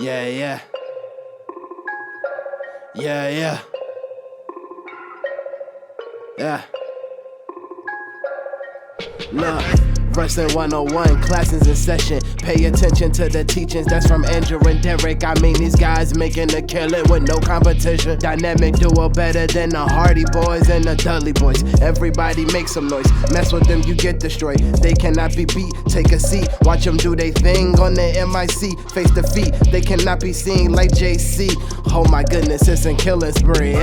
Yeah, yeah. Yeah, yeah. Yeah. Look, Wrestling 101, classes in session. Pay attention to the teachings, that's from Andrew and Derek. I mean, these guys making a killing with no competition. Dynamic duo better than the Hardy Boys and the Dudley Boys. Everybody make some noise, mess with them, you get destroyed. They cannot be beat, take a seat. Watch them do they thing on the MIC. Face defeat, they cannot be seen like JC. Oh my goodness, it's a killing spree.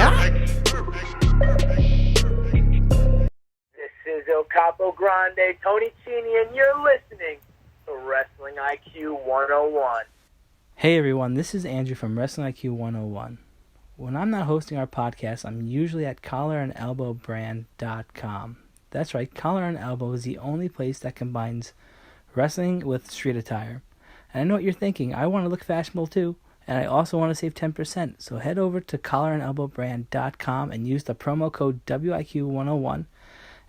This is El Capo Grande, Tony Cini, and you're listening to Wrestling IQ 101. Hey everyone, this is Andrew from Wrestling IQ 101. When I'm not hosting our podcast, I'm usually at collarandelbowbrand.com. That's right, Collar and Elbow is the only place that combines wrestling with street attire. And I know what you're thinking, I want to look fashionable too, and I also want to save 10%. So head over to collarandelbowbrand.com and use the promo code WIQ101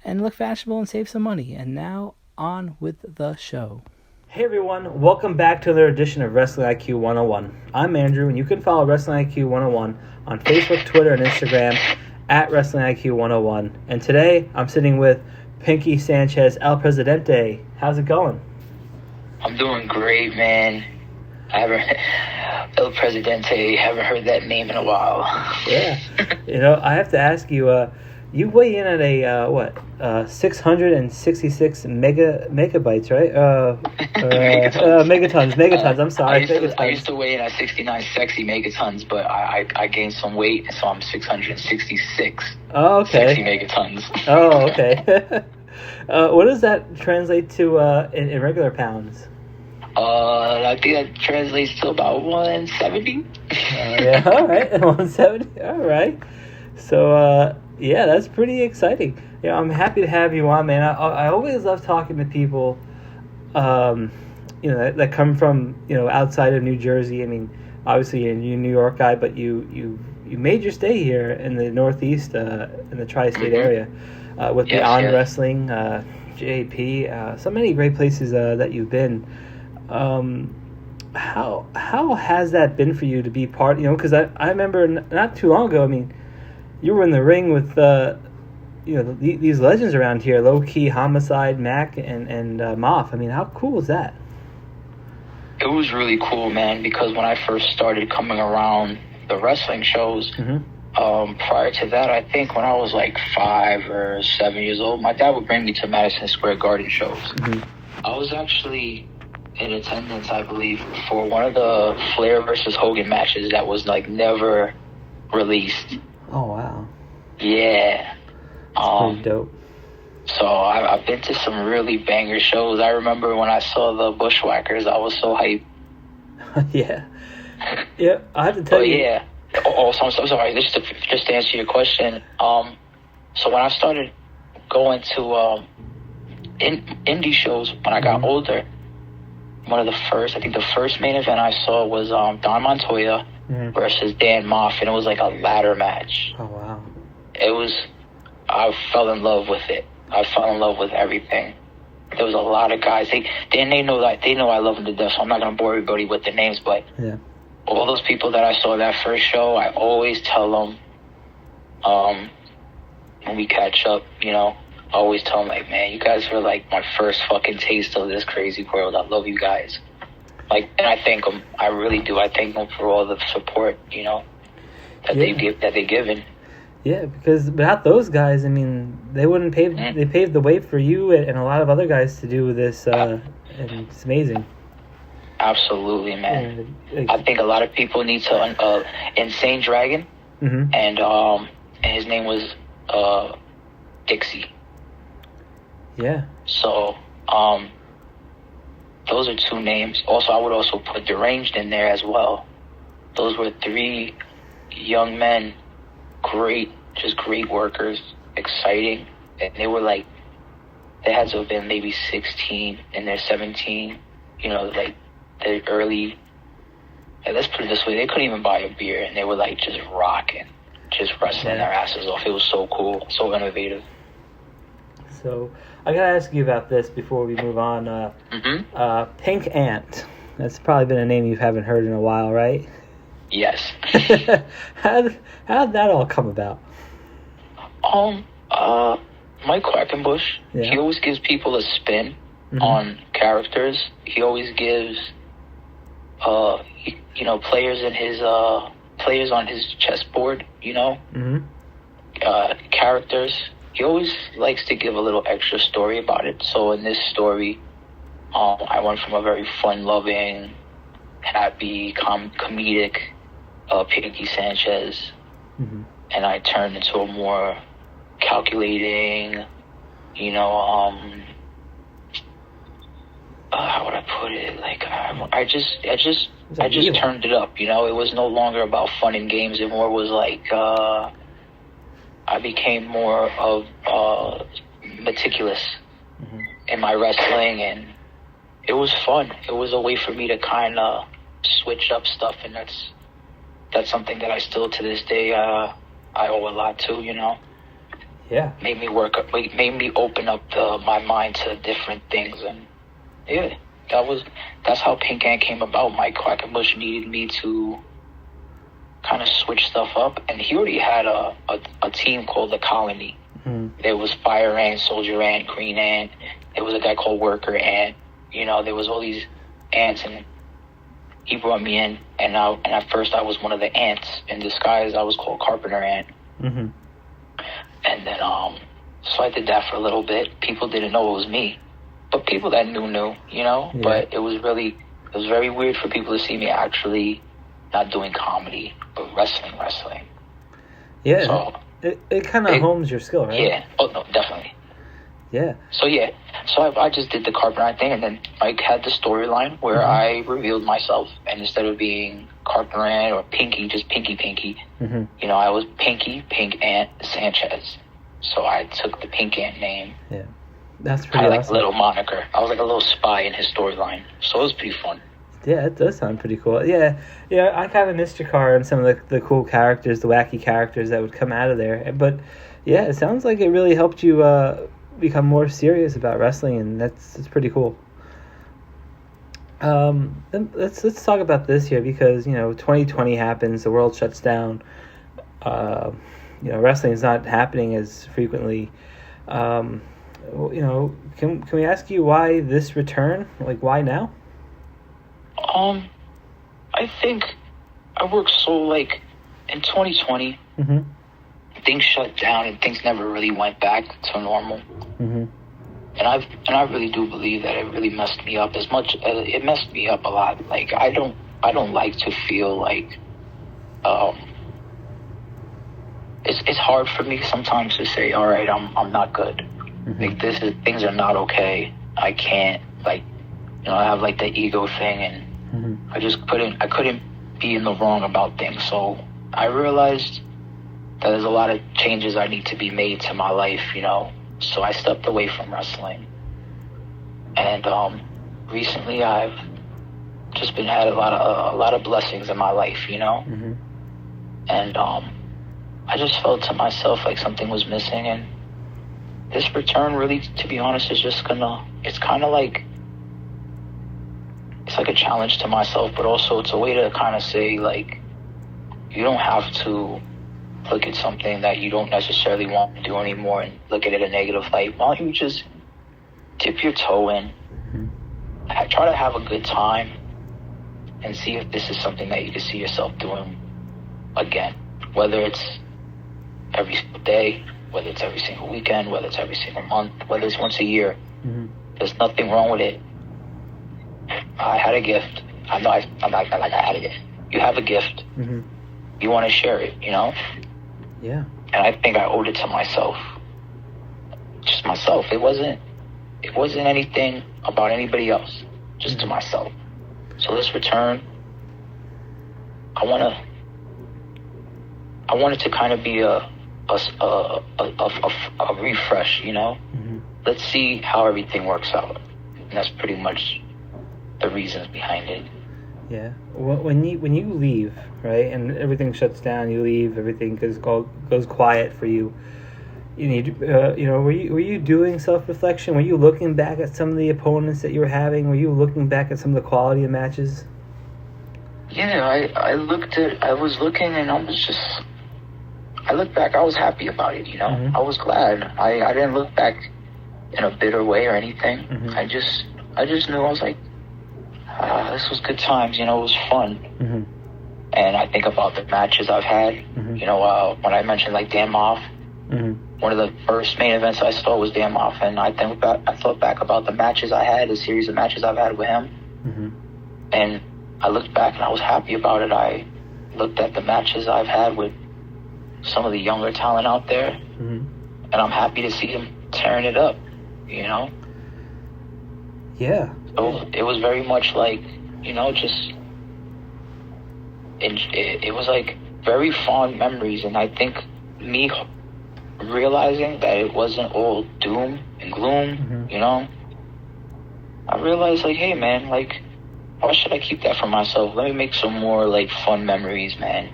and look fashionable and save some money. And now, on with the show. Hey everyone, welcome back to another edition of Wrestling IQ 101. I'm Andrew, and you can follow Wrestling IQ 101 on Facebook, Twitter, and Instagram at Wrestling IQ 101. And today, I'm sitting with Pinkie Sanchez, El Presidente. How's it going? I'm doing great, man. El Presidente, haven't heard that name in a while. Yeah. I have to ask you, you weigh in at a, 666 megabytes, right? Megatons, I'm sorry. I used to weigh in at 69 sexy megatons, but I gained some weight, so I'm 666 sexy megatons. Oh, okay. What does that translate to in regular pounds? I think that translates to about 170. Yeah, all right, 170. All right. So, yeah, that's pretty exciting. I'm happy to have you on, man. I always love talking to people, that come from outside of New Jersey. I mean, obviously you're a New York guy, but you made your stay here in the Northeast, in the tri-state area, with Beyond Wrestling, JP, so many great places that you've been. How has that been for you to be part? Because I remember not too long ago. I mean, you were in the ring with these legends around here: Low Key, Homicide, Mac, and Moff. I mean, how cool is that? It was really cool, man. Because when I first started coming around the wrestling shows, prior to that, I think when I was like 5 or 7 years old, my dad would bring me to Madison Square Garden shows. I was actually in attendance, I believe, for one of the Flair versus Hogan matches that was like never released. Oh wow! Yeah, that's pretty dope. So I've been to some really banger shows. I remember when I saw the Bushwhackers, I was so hyped. Yeah. I have to tell you. Yeah. So I'm so sorry. Just to answer your question. So when I started going to indie shows when I got older, one of the first main event I saw was Don Montoya versus Dan Moff, and it was like a ladder match. Oh wow! I fell in love with it. I fell in love with everything. There was a lot of guys. They know I love them to death, so I'm not gonna bore everybody with the names. But all those people that I saw that first show, I always tell them, when we catch up, I always tell them, like, man, you guys were like my first fucking taste of this crazy world. I love you guys. Like, and I thank them. I really do. I thank them for all the support, that they've given. Yeah, because without those guys, I mean, they wouldn't pave. They paved the way for you and a lot of other guys to do this, and it's amazing. Absolutely, man. I think a lot of people need to Insane Dragon, and his name was Dixie. Yeah. So, those are two names. Also, I would also put Deranged in there as well. Those were 3 young men, great workers, exciting. And they were like, they had to have been maybe 16 and they're 17, like the early, let's put it this way, they couldn't even buy a beer and they were like just rocking, just wrestling their asses off. It was so cool, so innovative. So I gotta ask you about this before we move on. Pink Ant. That's probably been a name you haven't heard in a while, right? Yes. How'd that all come about? Mike Quackenbush, he always gives people a spin on characters. He always gives, players on his chessboard, characters. He always likes to give a little extra story about it. So in this story, I went from a very fun-loving, happy, comedic Pinkie Sanchez, and I turned into a more calculating, how would I put it? Like I just turned it up. It was no longer about fun and games. It more was like I became more of meticulous in my wrestling, and it was fun. It was a way for me to kind of switch up stuff, and that's something that I still to this day I owe a lot to. Yeah. Made me open up my mind to different things, and yeah, that's how Pink Ant came about. Mike Quackenbush needed me to kind of switch stuff up, and he already had a team called the Colony. There was Fire Ant, Soldier Ant, Green Ant. There was a guy called Worker Ant. There was all these ants, and he brought me in, and at first I was one of the ants in disguise. I was called Carpenter Ant. And then, so I did that for a little bit. People didn't know it was me, but people that knew. Yeah. But it was very weird for people to see me actually not doing comedy, but wrestling. Yeah. So it kind of hones your skill, right? Yeah. Oh no, definitely. Yeah. So I just did the Carpenter thing, and then Mike had the storyline where I revealed myself, and instead of being Carpenter Ant or Pinkie, just Pinkie, I was Pink Ant Sanchez. So I took the Pink Ant name. Yeah, that's pretty kind of awesome. like a little moniker. I was like a little spy in his storyline, so it was pretty fun. Yeah, it does sound pretty cool. Yeah, I kind of missed your car and some of the cool characters, the wacky characters that would come out of there. But yeah, it sounds like it really helped you become more serious about wrestling, and that's pretty cool. Then let's talk about this here, because 2020 happens, the world shuts down. Wrestling is not happening as frequently. Can we ask you why this return? Like, why now? I think I worked so in 2020, things shut down and things never really went back to normal. And I really do believe that it really messed me up as much. It messed me up a lot. Like I don't like to feel like it's hard for me sometimes to say, all right, I'm not good. Like things are not okay. I can't I have like the ego thing, and I couldn't be in the wrong about things. So I realized that there's a lot of changes I need to be made to my life, So I stepped away from wrestling, and recently I've just had a lot of blessings in my life, and I just felt to myself like something was missing, and this return really, to be honest, is just it's kind of like, it's like a challenge to myself, but also it's a way to kind of say, like, you don't have to look at something that you don't necessarily want to do anymore and look at it in a negative light. Why don't you just dip your toe in, try to have a good time, and see if this is something that you can see yourself doing again. Whether it's every single day, whether it's every single weekend, whether it's every single month, whether it's once a year. There's nothing wrong with it. I had a gift. I'm not like I had a gift. You have a gift. You want to share it, Yeah. And I think I owed it to myself. Just myself. It wasn't anything about anybody else. Just to myself. So this return, I want it to kind of be a refresh, Let's see how everything works out. And that's pretty much the reasons behind it. Yeah. When you leave, right, and everything shuts down, you leave, everything goes quiet for you. you need, were you doing self-reflection? Were you looking back at some of the opponents that you were having? Were you looking back at some of the quality of matches? Yeah, I was looking and I looked back, I was happy about it, Mm-hmm. I was glad. I didn't look back in a bitter way or anything. Mm-hmm. I just knew, I was like, this was good times, it was fun. Mm-hmm. And I think about the matches I've had, Mm-hmm. when I mentioned like Dan Moff, Mm-hmm. one of the first main events I saw was Dan Moff, and I thought back about the matches I had, the series of matches I've had with him, Mm-hmm. and I looked back and I was happy about it. I looked at the matches I've had with some of the younger talent out there, Mm-hmm. and I'm happy to see them tearing it up, Yeah. So it was very much like, just, it was like very fond memories, and I think me realizing that it wasn't all doom and gloom, Mm-hmm. I realized, like, hey, man, like, why should I keep that for myself? Let me make some more, like, fun memories, man.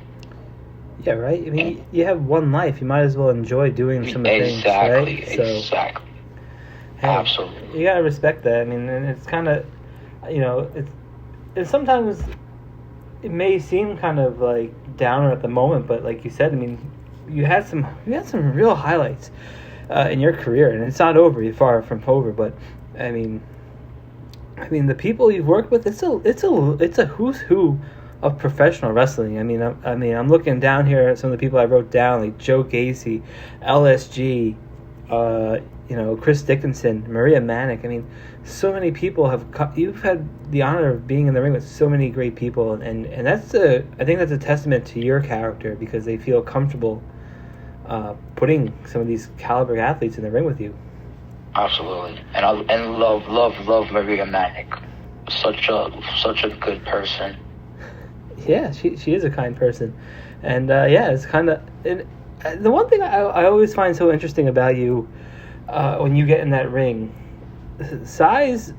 Yeah, right? I mean, you have one life. You might as well enjoy doing some of the things, right? Exactly. Hey, Absolutely. You gotta respect that. I mean, and it's kind of, it's sometimes it may seem kind of like downer at the moment, but like you said, I mean, you had some real highlights in your career, and it's not over. You're far from over, but I mean, the people you've worked with, it's a who's who of professional wrestling. I mean, I'm looking down here at some of the people I wrote down, like Joe Gacy, LSG, Chris Dickinson, Maria Manic. I mean, so many people you've had the honor of being in the ring with so many great people, and I think that's a testament to your character, because they feel comfortable putting some of these caliber athletes in the ring with you. Absolutely. And love Maria Manic. Such a good person. Yeah, she is a kind person, and it's kind of. The one thing I always find so interesting about you, when you get in that ring, size.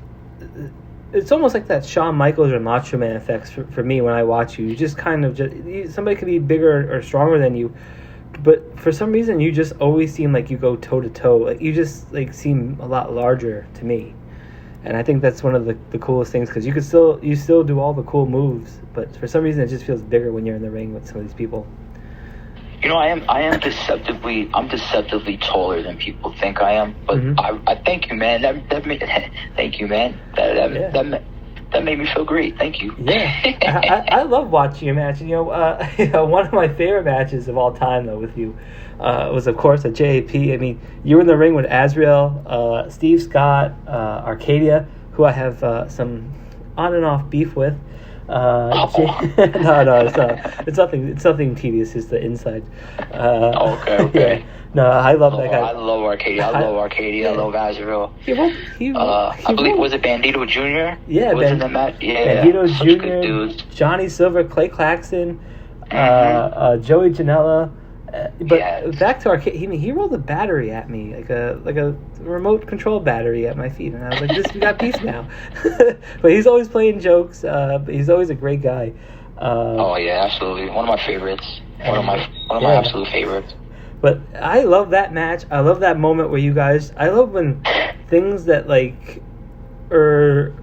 It's almost like that Shawn Michaels or Macho Man effects for me when I watch you. You just kind of somebody could be bigger or stronger than you, but for some reason you just always seem like you go toe to toe. Like you just seem a lot larger to me. And I think that's one of the coolest things, because you still do all the cool moves, but for some reason it just feels bigger when you're in the ring with some of these people. I am deceptively taller than people think I am, but I thank you, man. Thank you, man. That made me feel great. Thank you. Yeah, I love watching your match. One of my favorite matches of all time, though, with you, was of course at JAP. I mean, you were in the ring with Azrael, Steve Scott, Arcadia, who I have some on and off beef with. No, it's nothing tedious. It's the inside. Okay. Yeah. No, I love that guy. I love Arcadia. I love Azrael. I believe, was it Bandito Jr.? Yeah, Bandito Jr., Johnny Silver, Clay Claxton, Joey Janela. But back to Arcadia, he rolled a battery at me, like a remote control battery at my feet, and I was like, we got peace now. But he's always playing jokes. But he's always a great guy. Absolutely, one of my favorites. One of my absolute favorites. But I love that match. I love that moment where you guys. I love when things that are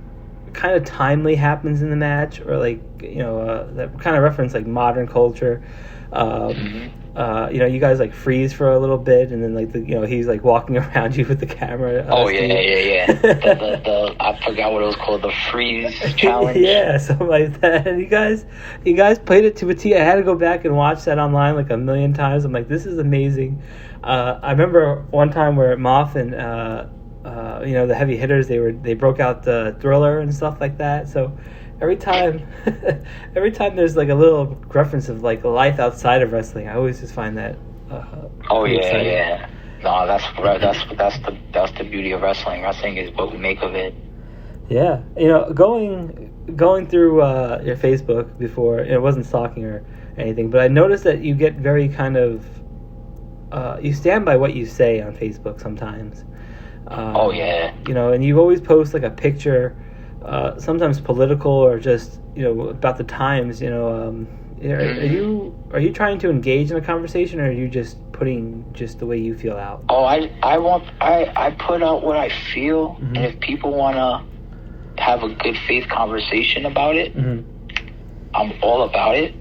kind of timely happens in the match, or that kind of reference modern culture. You guys freeze for a little bit, and then he's walking around you with the camera. I forgot what it was called, the freeze challenge. Yeah, something like that. And you guys played it to a T. I had to go back and watch that online a million times. I'm like, this is amazing. I remember one time where Moff and the heavy hitters, they broke out the Thriller and stuff like that. So every time there's a little reference of life outside of wrestling, I always just find that. Exciting. Yeah. No, that's the beauty of wrestling. Wrestling is what we make of it. Yeah, going through your Facebook before, it wasn't stalking or anything, but I noticed that you get very kind of you stand by what you say on Facebook sometimes. And you always post a picture. Sometimes political or just about the times. Are you trying to engage in a conversation, or are you just putting just the way you feel out? Oh, I put out what I feel, and if people want to have a good faith conversation about it, I'm all about it.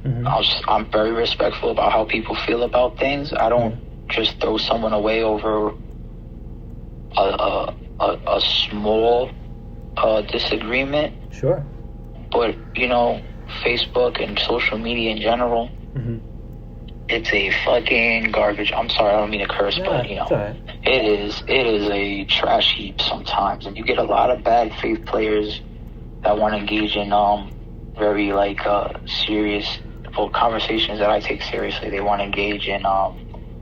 I'm very respectful about how people feel about things. I don't just throw someone away over a small disagreement. Sure. But, you know, Facebook and social media in general, it's a fucking garbage. I'm sorry, I don't mean to curse, but, you know, right. it is a trash heap sometimes. And you get a lot of bad faith players that want to engage in very, like, serious conversations that I take seriously. They want to engage in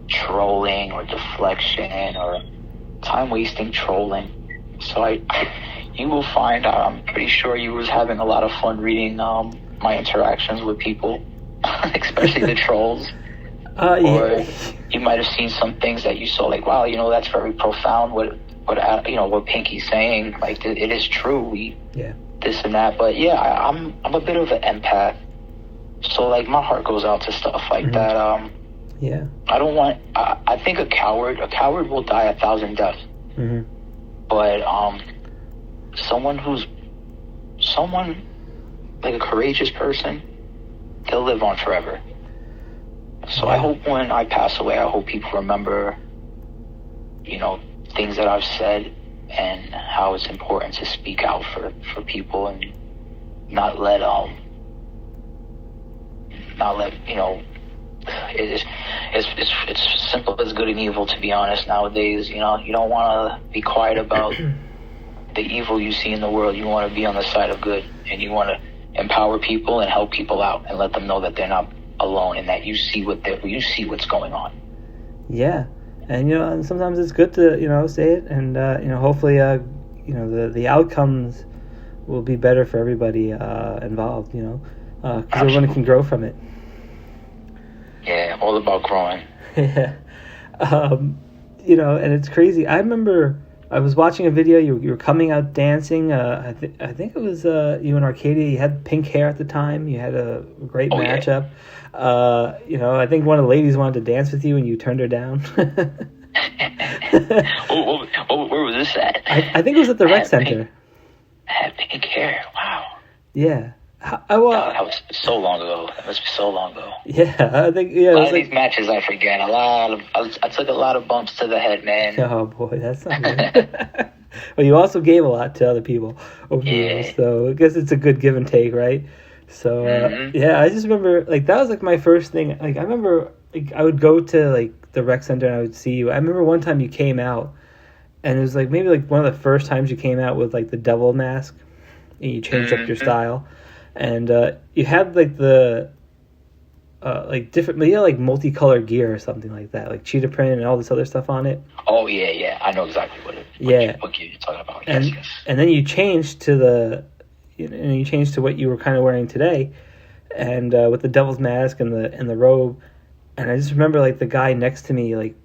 trolling or deflection or time-wasting trolling. So you will find, I'm pretty sure you was having a lot of fun reading my interactions with people, especially the trolls. Or you might have seen some things that you saw, like, wow, you know, that's very profound. What Pinkie's saying, like, it is true. This and that. But yeah, I'm a bit of an empath, so like my heart goes out to stuff like that. I don't want. I think a coward will die 1,000 deaths. But someone like a courageous person, they'll live on forever. So I hope when I pass away, I hope people remember, you know, things that I've said and how it's important to speak out for people and not let you know, it's simple as good and evil, to be honest, nowadays. You know, you don't want to be quiet about the evil you see in the world. You want to be on the side of good, and you want to empower people and help people out and let them know that they're not alone and that you see what's going on. Yeah. And, you know, sometimes it's good to, you know, say it, and, you know, hopefully, you know, the outcomes will be better for everybody involved, you know, because everyone can grow from it. Yeah, all about growing. Yeah. You know, and it's crazy. I remember I was watching a video, you were coming out dancing. I think it was you and Arcadia. You had pink hair at the time. You had a great matchup. Yeah. You know, I think one of the ladies wanted to dance with you and you turned her down. Where was this at? I think it was at the rec center. I had pink hair. Wow. Yeah. That was so long ago. That must be so long ago. Yeah, I think, yeah. A lot of these matches I forget. I took a lot of bumps to the head, man. Oh, boy, that's not good. Well, you also gave a lot to other people over the years, so I guess it's a good give and take, right? So, yeah, I just remember, like, that was, like, my first thing. Like, I remember, like, I would go to, like, the rec center and I would see you. I remember one time you came out, and it was, like, maybe, like, one of the first times you came out with, like, the devil mask, and you changed up your style. And you had, like, the like different, you had, like, multicolored gear or something like that, like cheetah print and all this other stuff on it. Oh yeah, I know exactly what gear you're talking about. Yes. And then you changed to what you were kind of wearing today, and with the devil's mask and the robe. And I just remember, like, the guy next to me, like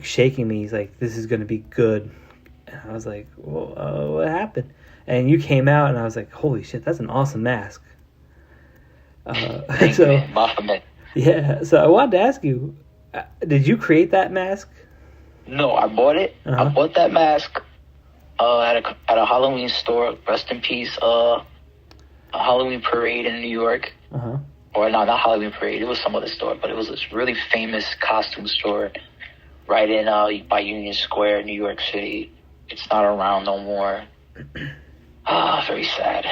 shaking me. He's like, "This is gonna be good." And I was like, "Well, what happened?" And you came out, and I was like, "Holy shit, that's an awesome mask." Thanks, man. Baphomet. Yeah, so I wanted to ask you, did you create that mask? No, I bought it. I bought that mask at a Halloween store. Rest in peace. A Halloween parade in New York. Or no, not Halloween parade. It was some other store, but it was this really famous costume store right in by Union Square, New York City. It's not around no more. Very sad.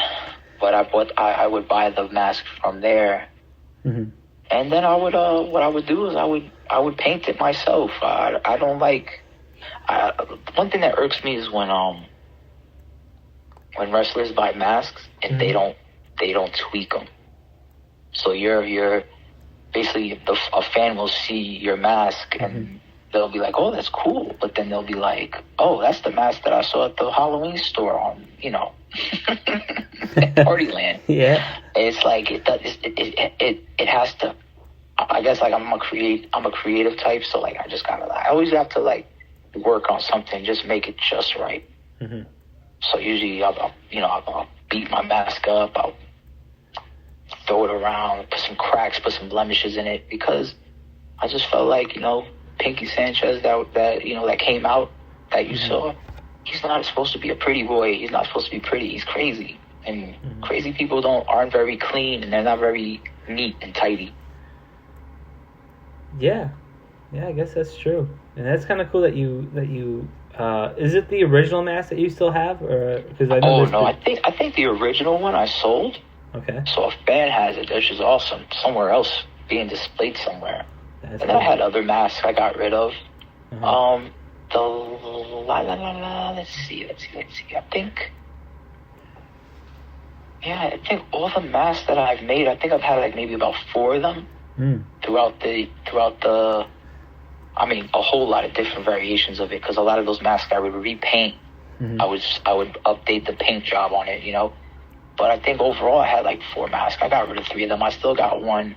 But I would buy the mask from there, and then I would what I would do is I would paint it myself. I don't like. One thing that irks me is when wrestlers buy masks and they don't tweak them. So you're basically a fan will see your mask and they'll be like, "Oh, that's cool," but then they'll be like, "Oh, that's the mask that I saw at the Halloween store on, you know, Partyland." Yeah, it's like it has to. I guess, like, I'm a creative type, so, like, I always have to, like, work on something, just make it just right. So usually I'll beat my mask up, I'll throw it around, put some cracks, put some blemishes in it, because I just felt like, Pinkie Sanchez that came out that you saw, he's not supposed to be a pretty boy. He's not supposed to be pretty. He's crazy. And crazy people aren't very clean, and they're not very neat and tidy. Yeah, I guess that's true, and that's kind of cool that you is it the original mask that you still have, or because I know? I think the original one I sold. Okay. So if Ben has it, that's just awesome. Somewhere else, being displayed somewhere. That's and cool. I had other masks I got rid of. Uh-huh. Let's see. I think all the masks that I've made, I think I've had like maybe about 4 of them throughout the. I mean, a whole lot of different variations of it, because a lot of those masks I would repaint. I would update the paint job on it, But I think overall I had like 4 masks. I got rid of 3 of them. I still got one.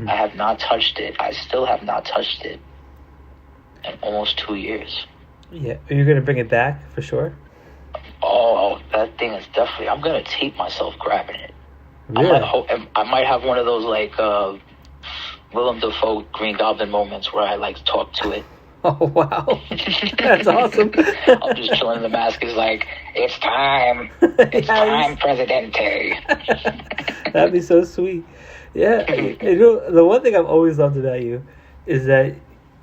I have not touched it. I still have not touched it in almost 2 years. Yeah, are you gonna bring it back for sure? Oh, that thing is definitely. I'm gonna tape myself grabbing it. Really? I might have one of those like Willem Dafoe Green Goblin moments where I like talk to it. Oh wow, that's awesome. I'm just chilling in the mask. Is like, it's time. It's time, Presidente. That'd be so sweet. Yeah, the one thing I've always loved about you is that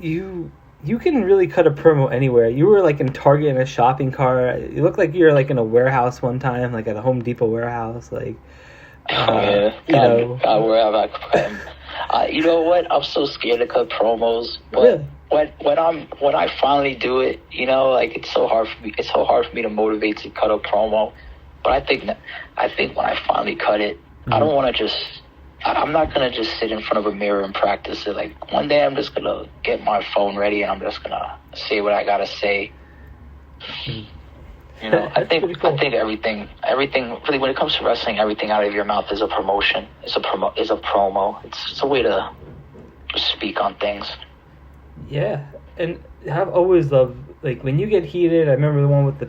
you can really cut a promo anywhere. You were like in Target in a shopping cart. You look like you were like in a warehouse one time, like at a Home Depot warehouse. Like, where have I cut? You know what? I'm so scared to cut promos. But really? when I finally do it, like it's so hard for me. It's so hard for me to motivate to cut a promo. But I think when I finally cut it, I don't want to I'm not going to just sit in front of a mirror and practice it. Like, one day I'm just going to get my phone ready and I'm just going to say what I got to say. I think cool. I think everything really, when it comes to wrestling, everything out of your mouth is a promotion. Is a promo. It's a way to speak on things. Yeah, and I've always loved, like, when you get heated. I remember the one with the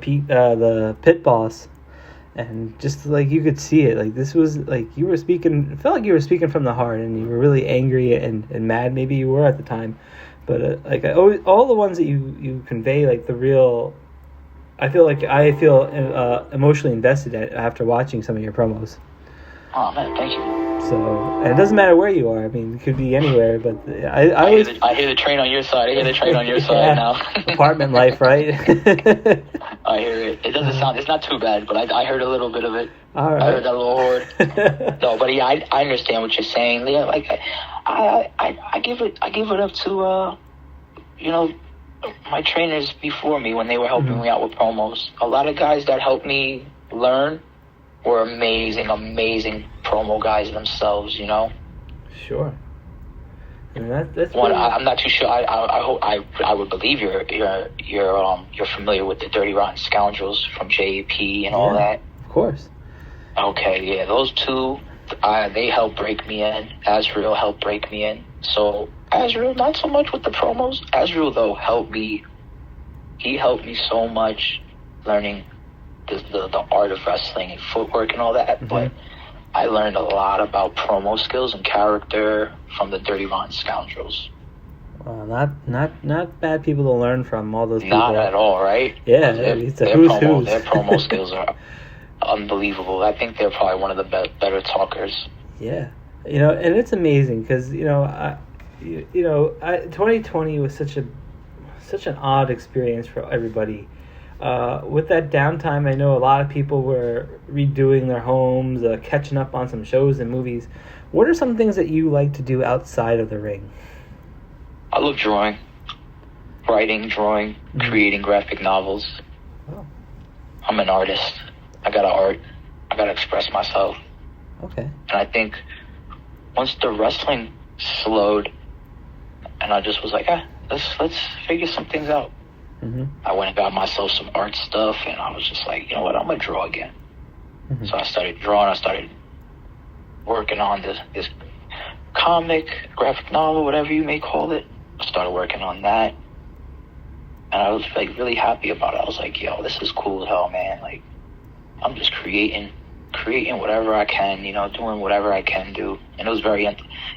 pit boss. And just like you could see it, like this was like you were speaking. It felt like you were speaking from the heart, and you were really angry and mad. Maybe you were at the time, but all the ones that you convey, like the real. I feel emotionally invested after watching some of your promos. Oh man, thank you. So, and it doesn't matter where you are. I mean, it could be anywhere. But I hear the train on your side. I hear the train on your side now. Apartment life, right? I hear it. It doesn't sound. It's not too bad, but I heard a little bit of it. All right. I heard that little horde. No, but yeah, I understand what you're saying. Yeah, like I give it up to my trainers before me when they were helping me out with promos. A lot of guys that helped me learn were amazing promo guys themselves. Sure. And that's one. I'm not too sure. I hope I would believe you're familiar with the Dirty Rotten Scoundrels from JAP and all that. Of course. Okay, yeah, those two, they helped break me in. Azrael helped break me in. So Azrael, not so much with the promos. Azrael though helped me. He helped me so much learning the art of wrestling and footwork and all that. But I learned a lot about promo skills and character from the Dirty Rotten Scoundrels. Well, not bad people to learn from, all those people. Not at all, right? Yeah, their promo skills are unbelievable. I think they're probably one of the better talkers. Yeah, and it's amazing because 2020 was such an odd experience for everybody. With that downtime, I know a lot of people were redoing their homes, catching up on some shows and movies. What are some things that you like to do outside of the ring? I love drawing, writing, creating graphic novels. Oh. I'm an artist. I gotta art. I gotta express myself. Okay. And I think once the wrestling slowed, and I just was like, let's figure some things out. I went and got myself some art stuff, and I was just like, you know what, I'm gonna draw again. So I started drawing. I started working on this comic, graphic novel, whatever you may call it. I started working on that, and I was like really happy about it. I was like, yo, this is cool as hell, man. Like, I'm just creating creating whatever I can, you know, doing whatever I can do. And it was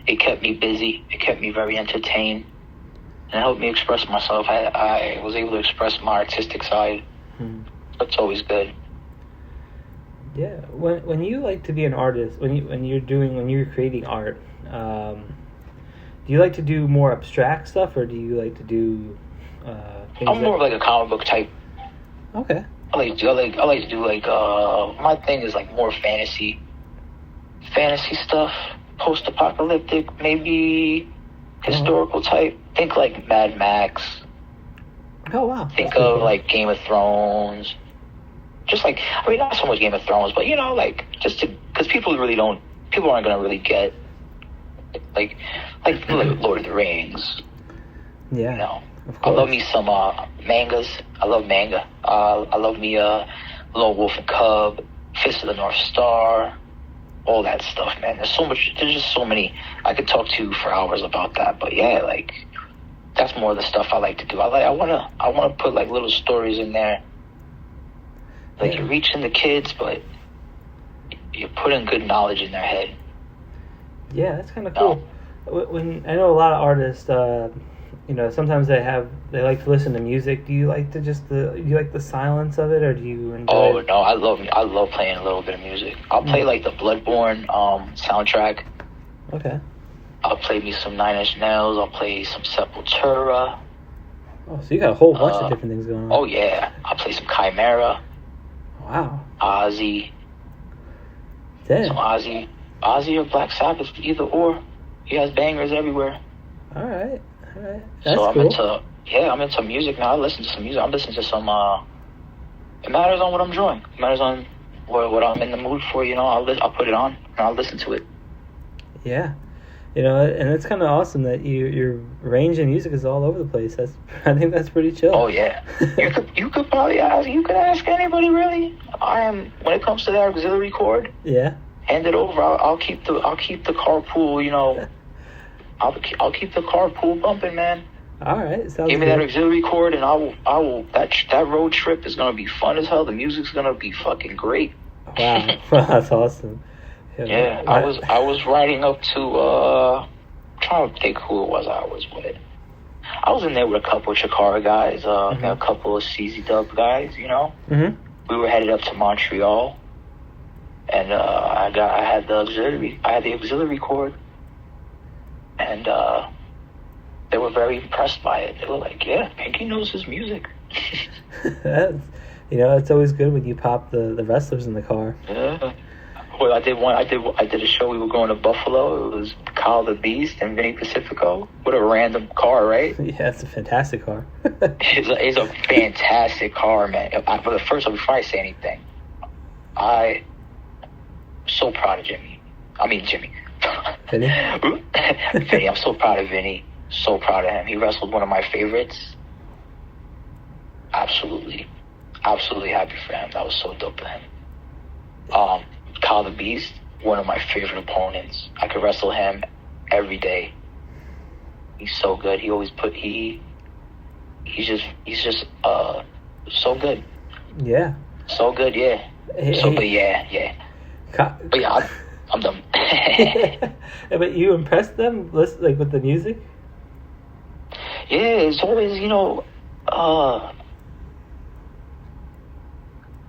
it kept me busy. It kept me very entertained. And it helped me express myself. I was able to express my artistic side. That's always good. Yeah. When you like to be an artist, when you're creating art, do you like to do more abstract stuff, or do you like to do I'm more of like a comic book type. Okay. I like to do like my thing is like more fantasy stuff, post-apocalyptic, maybe historical type. Think like Mad Max. Oh wow. Think of like Game of Thrones. Just like, I mean, not so much Game of Thrones, but you know, like just because people aren't gonna really get like Lord of the Rings. Yeah. You know. Of I course. love me some mangas. I love manga. I love me Lone Wolf and Cub, Fist of the North Star, all that stuff, man. There's just so many. I could talk to you for hours about that, but yeah, like that's more of the stuff I like to do. I wanna put like little stories in there. Like you're reaching the kids, but you're putting good knowledge in their head. Yeah, that's kind of cool. When I know a lot of artists, you know, sometimes they like to listen to music. Do you like to do you like the silence of it, or do you enjoy? Oh no, I love playing a little bit of music. I'll play like the Bloodborne soundtrack. Okay. I'll play me some Nine Inch Nails. I'll play some Sepultura. Oh, so you got a whole bunch of different things going on. Oh yeah, I'll play some Chimera. Wow. Ozzy. Damn. Some Ozzy or Black Sabbath, either or. He has bangers everywhere. All right. That's so cool. I'm into music now. I listen to some music. I'm listening to some. It matters on what I'm doing. It matters on what I'm in the mood for. You know, I'll put it on and I'll listen to it. Yeah, you know, and it's kind of awesome that your range of music is all over the place. I think that's pretty chill. Oh yeah, you could probably ask anybody really. When it comes to that auxiliary cord. Yeah. Hand it over. I'll keep the carpool. You know, I'll keep the carpool bumping, man. All right. Sounds Give me good. that auxiliary cord, and I will. That road trip is gonna be fun as hell. The music's gonna be fucking great. Wow, that's awesome. Yeah, I was riding up to trying to think who it was I was with. I was in there with a couple of Chikara guys, a couple of CZ Dub guys. You know, we were headed up to Montreal, and I had the auxiliary cord, and they were very impressed by it. They were like, "Yeah, Pinkie knows his music." You know, it's always good when you pop the wrestlers in the car. Yeah. Well, I did a show. We were going to Buffalo. It was Kyle the Beast and Vinny Pacifico. What a random car, right? Yeah, it's a fantastic car. It's a fantastic car, man. Before I say anything, I'm so proud of Jimmy. Vinny? Vinny, I'm so proud of Vinny. So proud of him. He wrestled one of my favorites. Absolutely happy for him. That was so dope of him. Kyle the Beast, one of my favorite opponents. I could wrestle him every day. He's so good. He always he's just so good. Yeah. So good, yeah. But yeah. But yeah, I'm done. But you impressed them, like with the music? Yeah, it's always, you know,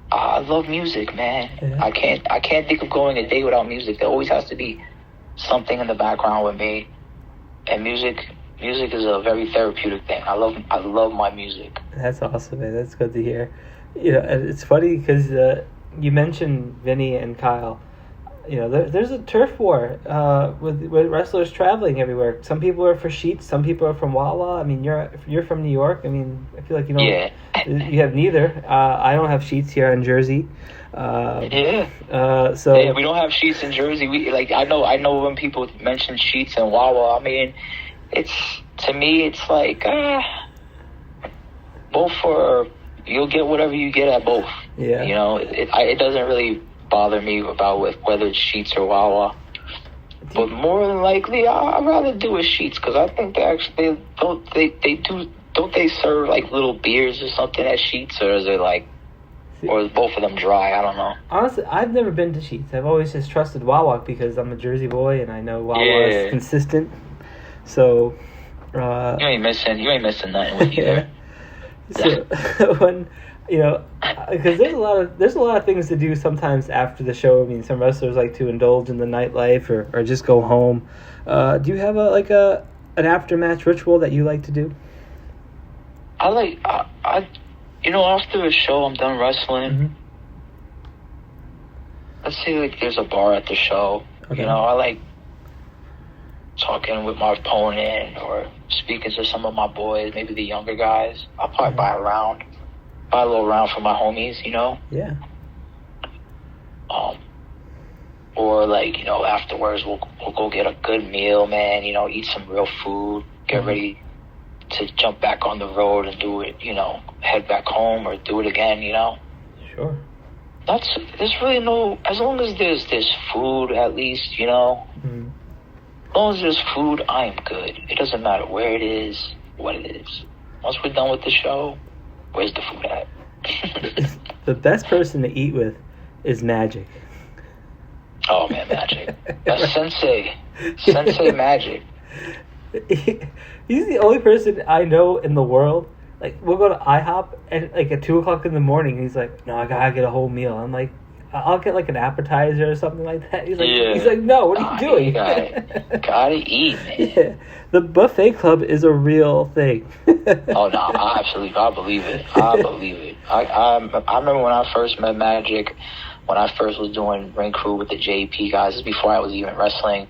I love music, man. Yeah. I can't think of going a day without music. There always has to be something in the background with me. And music is a very therapeutic thing. I love my music. That's awesome, man. That's good to hear. You know, and it's funny because you mentioned Vinny and Kyle. You know, there's a turf war with wrestlers traveling everywhere. Some people are for Sheetz, some people are from Wawa. I mean, you're from New York. I mean, I feel like you have neither. I don't have Sheetz here in Jersey. So we don't have Sheetz in Jersey. I know when people mention Sheetz and Wawa. I mean, to me it's like both you'll get whatever you get at both. Yeah. You know, it doesn't really bother me about whether it's Sheetz or Wawa. But more than likely, I'd rather do a Sheetz because I think they actually don't they serve like little beers or something at Sheetz, or is it like Or is both of them dry? I don't know. Honestly, I've never been to Sheets. I've always just trusted Wawa because I'm a Jersey boy and I know Wawa is consistent. So, you ain't missing nothing with you there. So when because there's a lot of things to do sometimes after the show. I mean, some wrestlers like to indulge in the nightlife or just go home. Do you have an after match ritual that you like to do? After a show, I'm done wrestling. Mm-hmm. Let's say like there's a bar at the show. Okay. I like talking with my opponent or speaking to some of my boys, maybe the younger guys. I'll probably buy a little round for my homies, Yeah. Or like, afterwards we'll go get a good meal, man, eat some real food, get ready to jump back on the road and do it, head back home or do it again, Sure. There's really no, as long as there's food at least, Mm-hmm. as long as there's food, I'm good. It doesn't matter where it is, what it is. Once we're done with the show, where's the food at? The best person to eat with is Magic. Oh man, Magic. That's Sensei Magic. He's the only person I know in the world. Like, we'll go to IHOP and like at 2:00 in the morning. He's like, "No, I gotta get a whole meal." I'm like, "I'll get like an appetizer or something like that." He's like, "No, what are you doing?" Gotta eat, man. Yeah. The buffet club is a real thing. Oh no, I believe it. I remember when I first met Magic, when I first was doing ring crew with the JP guys. This is before I was even wrestling.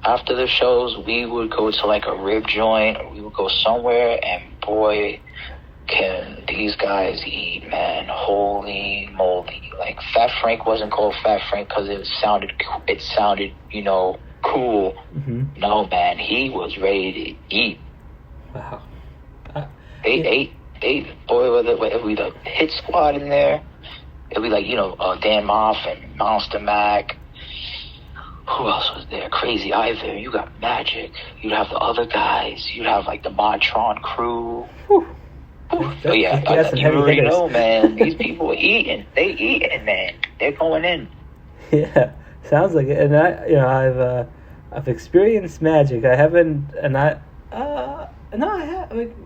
After the shows, we would go to like a rib joint, or we would go somewhere, and boy, can these guys eat, man. Holy moly. Like, Fat Frank wasn't called Fat Frank because it sounded, cool. Mm-hmm. No, man, he was ready to eat. Wow. They boy, it'd be the Hit Squad in there. It'd be like, Dan Moff and Monster Mac. Who else was there? Crazy Ivan. You got Magic. You'd have the other guys. You'd have like the Modtron crew. Whew. But yeah, you already know, man. These people are eating. They eating, man. They're going in. Yeah, sounds like it. And I've experienced Magic. I haven't, and I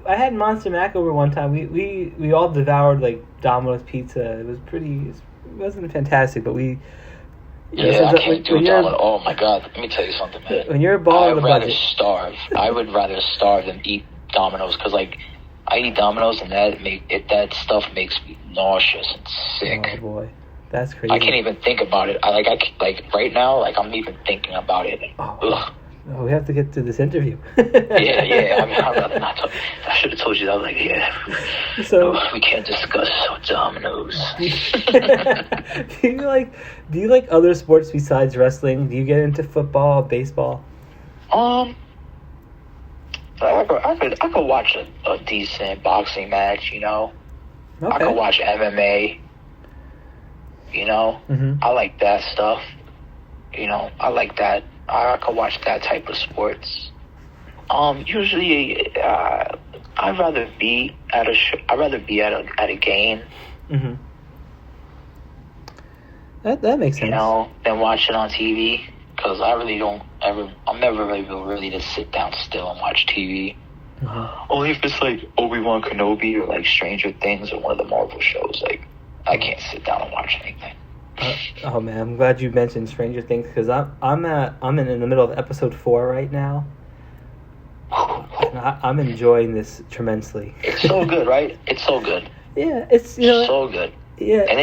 had Monster Mac over one time. We all devoured like Domino's pizza. It wasn't fantastic, but we. Yeah, I can't do Domino's. Oh my God, let me tell you something, man. When you're a ball of the budget, I would rather starve than eat Domino's because like I eat Domino's and that stuff makes me nauseous and sick. Oh boy, that's crazy. I can't even think about it. Like right now, like I'm even thinking about it. Ugh. Oh, we have to get to this interview. Yeah. I mean, I'd rather not talk. I should have told you that. I was like, yeah. So we can't discuss Domino's. Do you like other sports besides wrestling? Do you get into football, baseball? I could watch a decent boxing match. Okay. I could watch MMA. Mm-hmm. I like that stuff. I like that. I could watch that type of sports. Usually, I'd rather be at a game. Mm-hmm. That makes sense. Than watch it on TV, because I really I'm never really to sit down still and watch TV. Mm-hmm. Only if it's like Obi-Wan Kenobi or like Stranger Things or one of the Marvel shows. Like, I can't sit down and watch anything. Oh man, I'm glad you mentioned Stranger Things because I'm in the middle of episode 4 right now. And I'm enjoying this tremendously. It's so good, right? It's so good. Yeah, it's so good. Yeah, and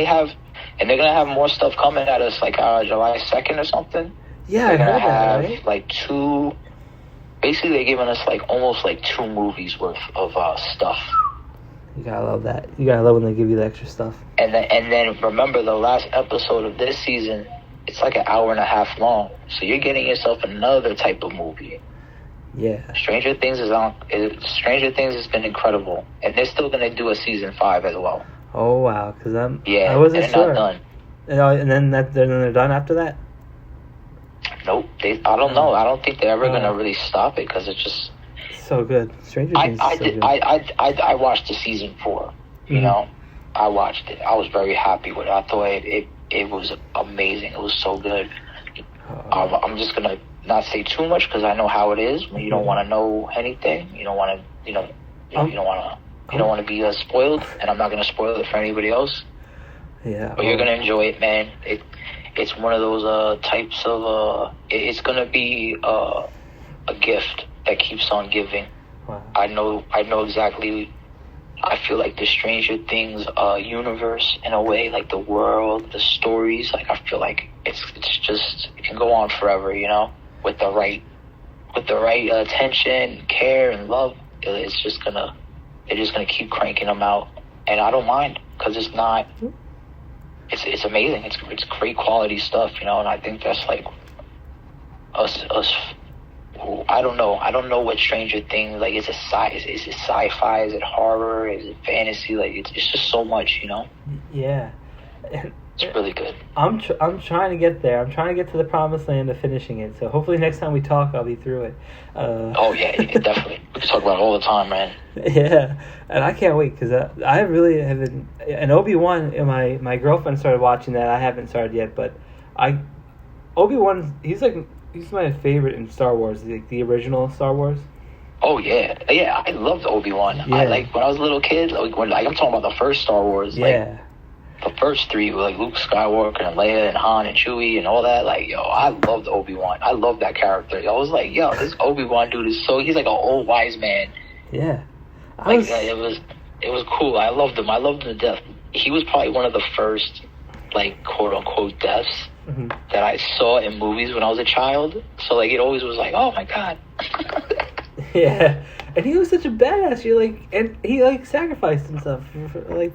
they're gonna have more stuff coming at us like July 2nd or something. Yeah, they're gonna have right? like 2. Basically, they're giving us like almost like 2 movies worth of stuff. You gotta love that. You gotta love when they give you the extra stuff. And then remember the last episode of this season. It's like an hour and a half long, so you're getting yourself another type of movie. Yeah. Stranger Things has been incredible, and they're still gonna do a season 5 as well. Oh wow, because I wasn't they're sure. Not done. And then they're done after that. Nope. I don't know. I don't think they're ever gonna really stop it because it's just so good. Stranger Things is so good. I watched the season 4. You know, I watched it. I was very happy with it. I thought it was amazing. It was so good. I'm just gonna not say too much because I know how it is. When you don't want to know anything, you don't want to, you don't want to be spoiled, and I'm not gonna spoil it for anybody else. Yeah. But you're gonna enjoy it, man. It's one of those types of it's gonna be a gift that keeps on giving. Wow. I know exactly. I feel like the Stranger Things universe, in a way, like the world, the stories, like I feel like it's just, it can go on forever, you know, with the right attention, care, and love. They're just gonna keep cranking them out, and I don't mind because it's it's amazing. It's great quality stuff, you know, and I think that's like us. I don't know what Stranger Things, like, is it sci-fi, is it horror, is it fantasy, like, it's just so much, you know? Yeah. It's really good. I'm trying to get there. I'm trying to get to the promised land of finishing it, so hopefully next time we talk, I'll be through it. Oh, yeah, definitely. We can talk about it all the time, man. Yeah, and I can't wait, because I really have been, and Obi-Wan, my girlfriend started watching that. I haven't started yet, but Obi-Wan, he's my favorite in Star Wars, like the original Star Wars. Oh yeah, I loved Obi-Wan. Yeah. I like when I was a little kid. Like I'm talking about the first Star Wars. Yeah. Like, the first three, like Luke Skywalker and Leia and Han and Chewie and all that. Like, yo, I loved Obi-Wan. I loved that character. I was like, yo, this Obi-Wan dude is he's like an old wise man. Yeah. It was cool. I loved him. I loved him to death. He was probably one of the first, like, quote unquote deaths that I saw in movies when I was a child. So, like, it always was like, oh my god. Yeah, and he was such a badass. And he like sacrificed himself for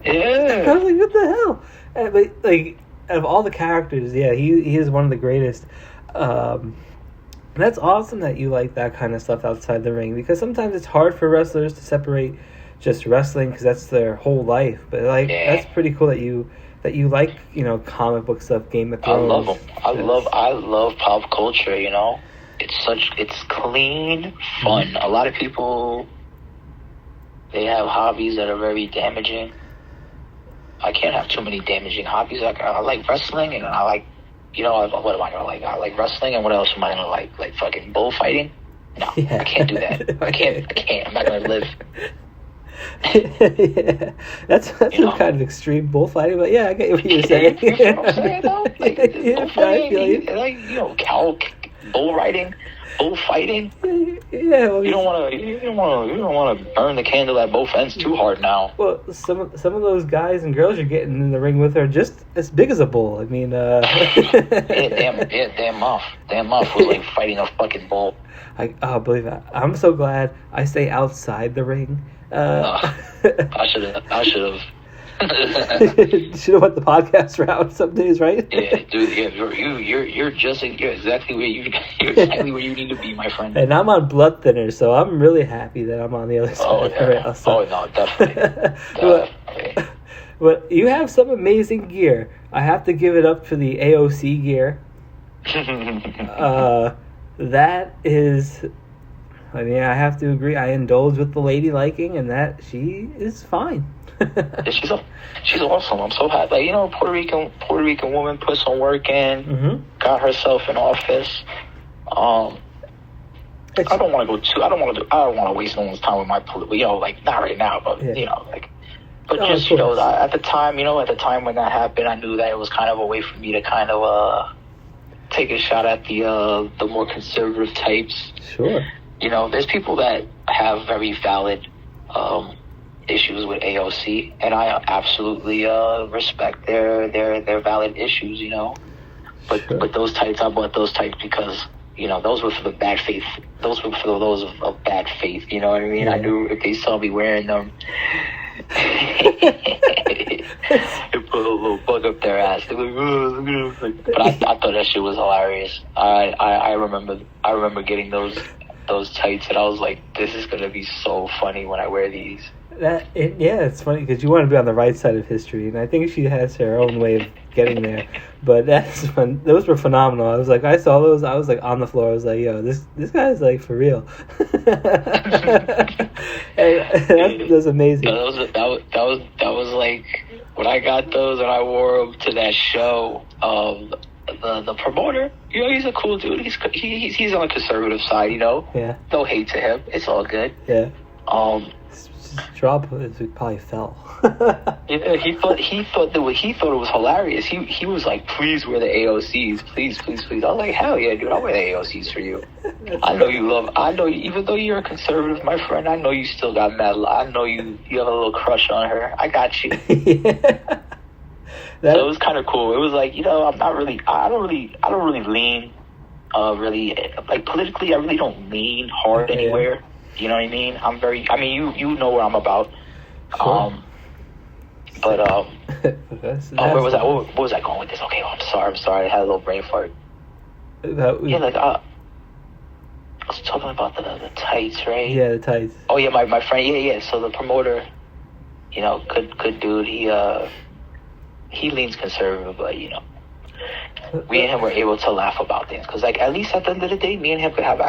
Yeah. I was like, what the hell? But like, out of all the characters, yeah, he is one of the greatest. And that's awesome that you like that kind of stuff outside the ring, because sometimes it's hard for wrestlers to separate just wrestling because that's their whole life. But like, that's pretty cool that you like, you know, comic book stuff, Game of Thrones. I love them. I love pop culture, you know. It's clean, fun. A lot of people, they have hobbies that are very damaging. I can't have too many damaging hobbies. I like wrestling, and I like, you know, what am I gonna like? I like wrestling, and what else am I gonna like? Like fucking bullfighting? No, I can't do that. I can't. I'm not gonna live. Yeah, that's some kind of extreme bullfighting, but yeah, I get what you're saying. You know what I'm saying, though? Like, bullfighting, like, you know, cow bull riding, bullfighting. Yeah, well, you don't want to burn the candle at both ends too hard now. Well, some of those guys and girls you're getting in the ring with are just as big as a bull. I mean, Dan Moff was like fighting a fucking bull. I believe that. I'm so glad I stay outside the ring. I should have. Should have went the podcast route some days, right? Yeah, dude. Yeah, you're exactly where you need to be, my friend. And I'm on blood thinner, so I'm really happy that I'm on the other side. Oh yeah. Oh no, definitely. But you have some amazing gear. I have to give it up for the AOC gear. That is. I mean, I have to agree. I indulge with the lady liking, and that she is fine. Yeah, she's awesome. I'm so happy. Like, you know, Puerto Rican woman put some work in, got herself in office. I don't want to waste no one's time with my, you know, like, not right now, but you know, like, but just, you know, at the time when that happened, I knew that it was kind of a way for me to kind of take a shot at the more conservative types. Sure. You know, there's people that have very valid issues with AOC, and I absolutely respect their valid issues, you know. But those types, I bought those types because, you know, those were for the bad faith. Those were for those of bad faith, you know what I mean? Yeah. I knew if they saw me wearing them, it put a little bug up their ass. They were like, oh, look at him. But I thought that shit was hilarious. I remember getting those tights, and I was like, this is gonna be so funny when I wear these. It's funny because you want to be on the right side of history, and I think she has her own way of getting there. But that's fun. Those were phenomenal. I was like, I saw those. I was like on the floor. I was like, yo, this guy's like for real. That's amazing. That was like I got those and I wore them to that show. The promoter, you know, he's a cool dude. He's on the conservative side, you know. Yeah. No hate to him. It's all good. Yeah. Drop it probably fell. Yeah, he thought it was hilarious. He was like, please wear the AOCs, please. I was like, hell yeah, dude, I'll wear the AOCs for you. I know you, even though you're a conservative, my friend, I know you still got mad. I know you have a little crush on her. I got you. Yeah. So it was kind of cool. It was like, you know, I don't really lean, really, like politically, I really don't lean hard anywhere. You know what I mean? You know what I'm about. Sure. Where was I going with this? Okay, I'm sorry. I had a little brain fart. I was talking about the tights, right? Yeah, the tights. Oh yeah, my friend. Yeah. So the promoter, you know, good dude. He leans conservative, but you know, we and him were able to laugh about things because, like, at least at the end of the day, me and him could have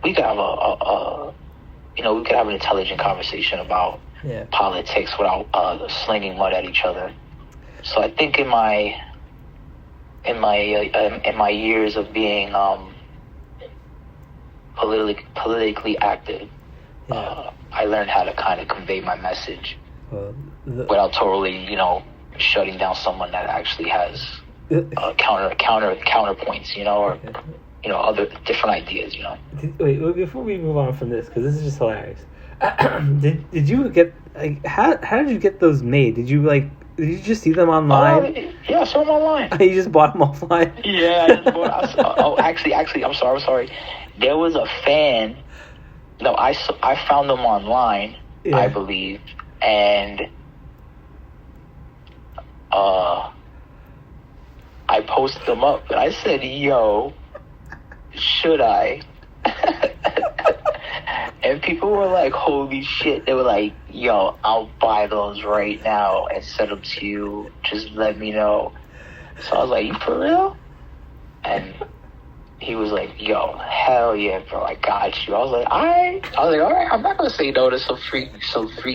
we could have we could have an intelligent conversation about politics without slinging mud at each other. So I think in my years of being politically active, I learned how to kind of convey my message without totally, you know, shutting down someone that actually has counterpoints, you know, or you know, other different ideas, you know. Wait, before we move on from this, because this is just hilarious. Did you get, like, how did you get those made? Did you just see them online? Yeah, I saw them online. You just bought them offline? Yeah, I just bought. Actually, I'm sorry. There was a fan. No, I found them online, I believe, and I posted them up, and I said, "Yo, should I?" And people were like, holy shit. They were like, yo, I'll buy those right now and send them to you. Just let me know. So I was like, you for real? And he was like, yo, hell yeah, bro, I got you. I was like, all right. I'm not gonna say no to some free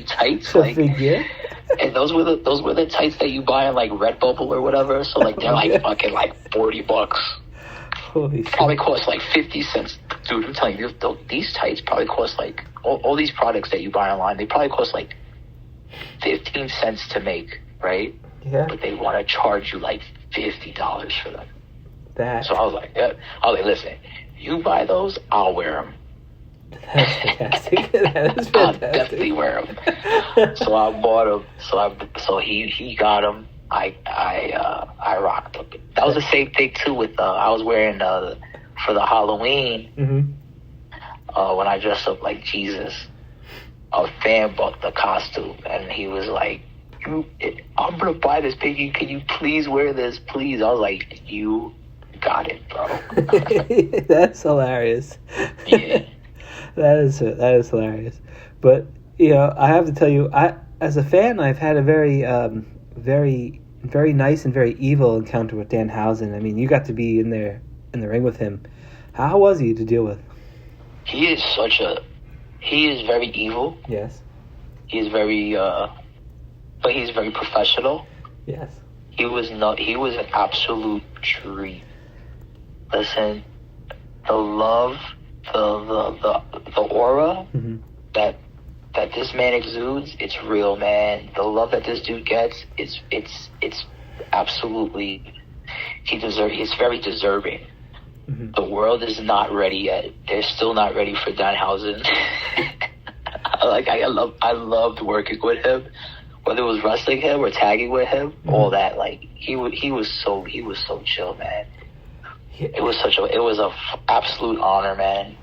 tights. And those were the tights that you buy on like Redbubble or whatever. So like they're like fucking like $40. Probably cost like 50 cents. Dude, I'm telling you, these tights probably cost like, all these products that you buy online, they probably cost like 15 cents to make, right? Yeah. But they want to charge you like $50 for them. That. So I was like, listen, you buy those, I'll wear them. That's fantastic. That is fantastic. I'll definitely wear them. So I bought them. So he got them. I rocked them. That was the same thing too with I was wearing for the Halloween when I dressed up like Jesus. A fan bought the costume and he was like, I'm gonna buy this, Pinkie. Can you please wear this, please? I was like, you got it, bro. That's hilarious. Yeah. That is hilarious. But you know, I have to tell you, as a fan, I've had a very very nice and very evil encounter with Danhausen. I mean, you got to be in there in the ring with him. How was he to deal with? He is very evil. Yes. He is very but he's very professional. Yes. He was an absolute treat. Listen, the love, the aura that this man exudes, it's real, man. The love that this dude gets, it's absolutely, he's very deserving. The world is not ready yet. They're still not ready for Danhausen. I loved working with him, whether it was wrestling him or tagging with him, all that. Like he was so chill, man. It was a absolute honor, man.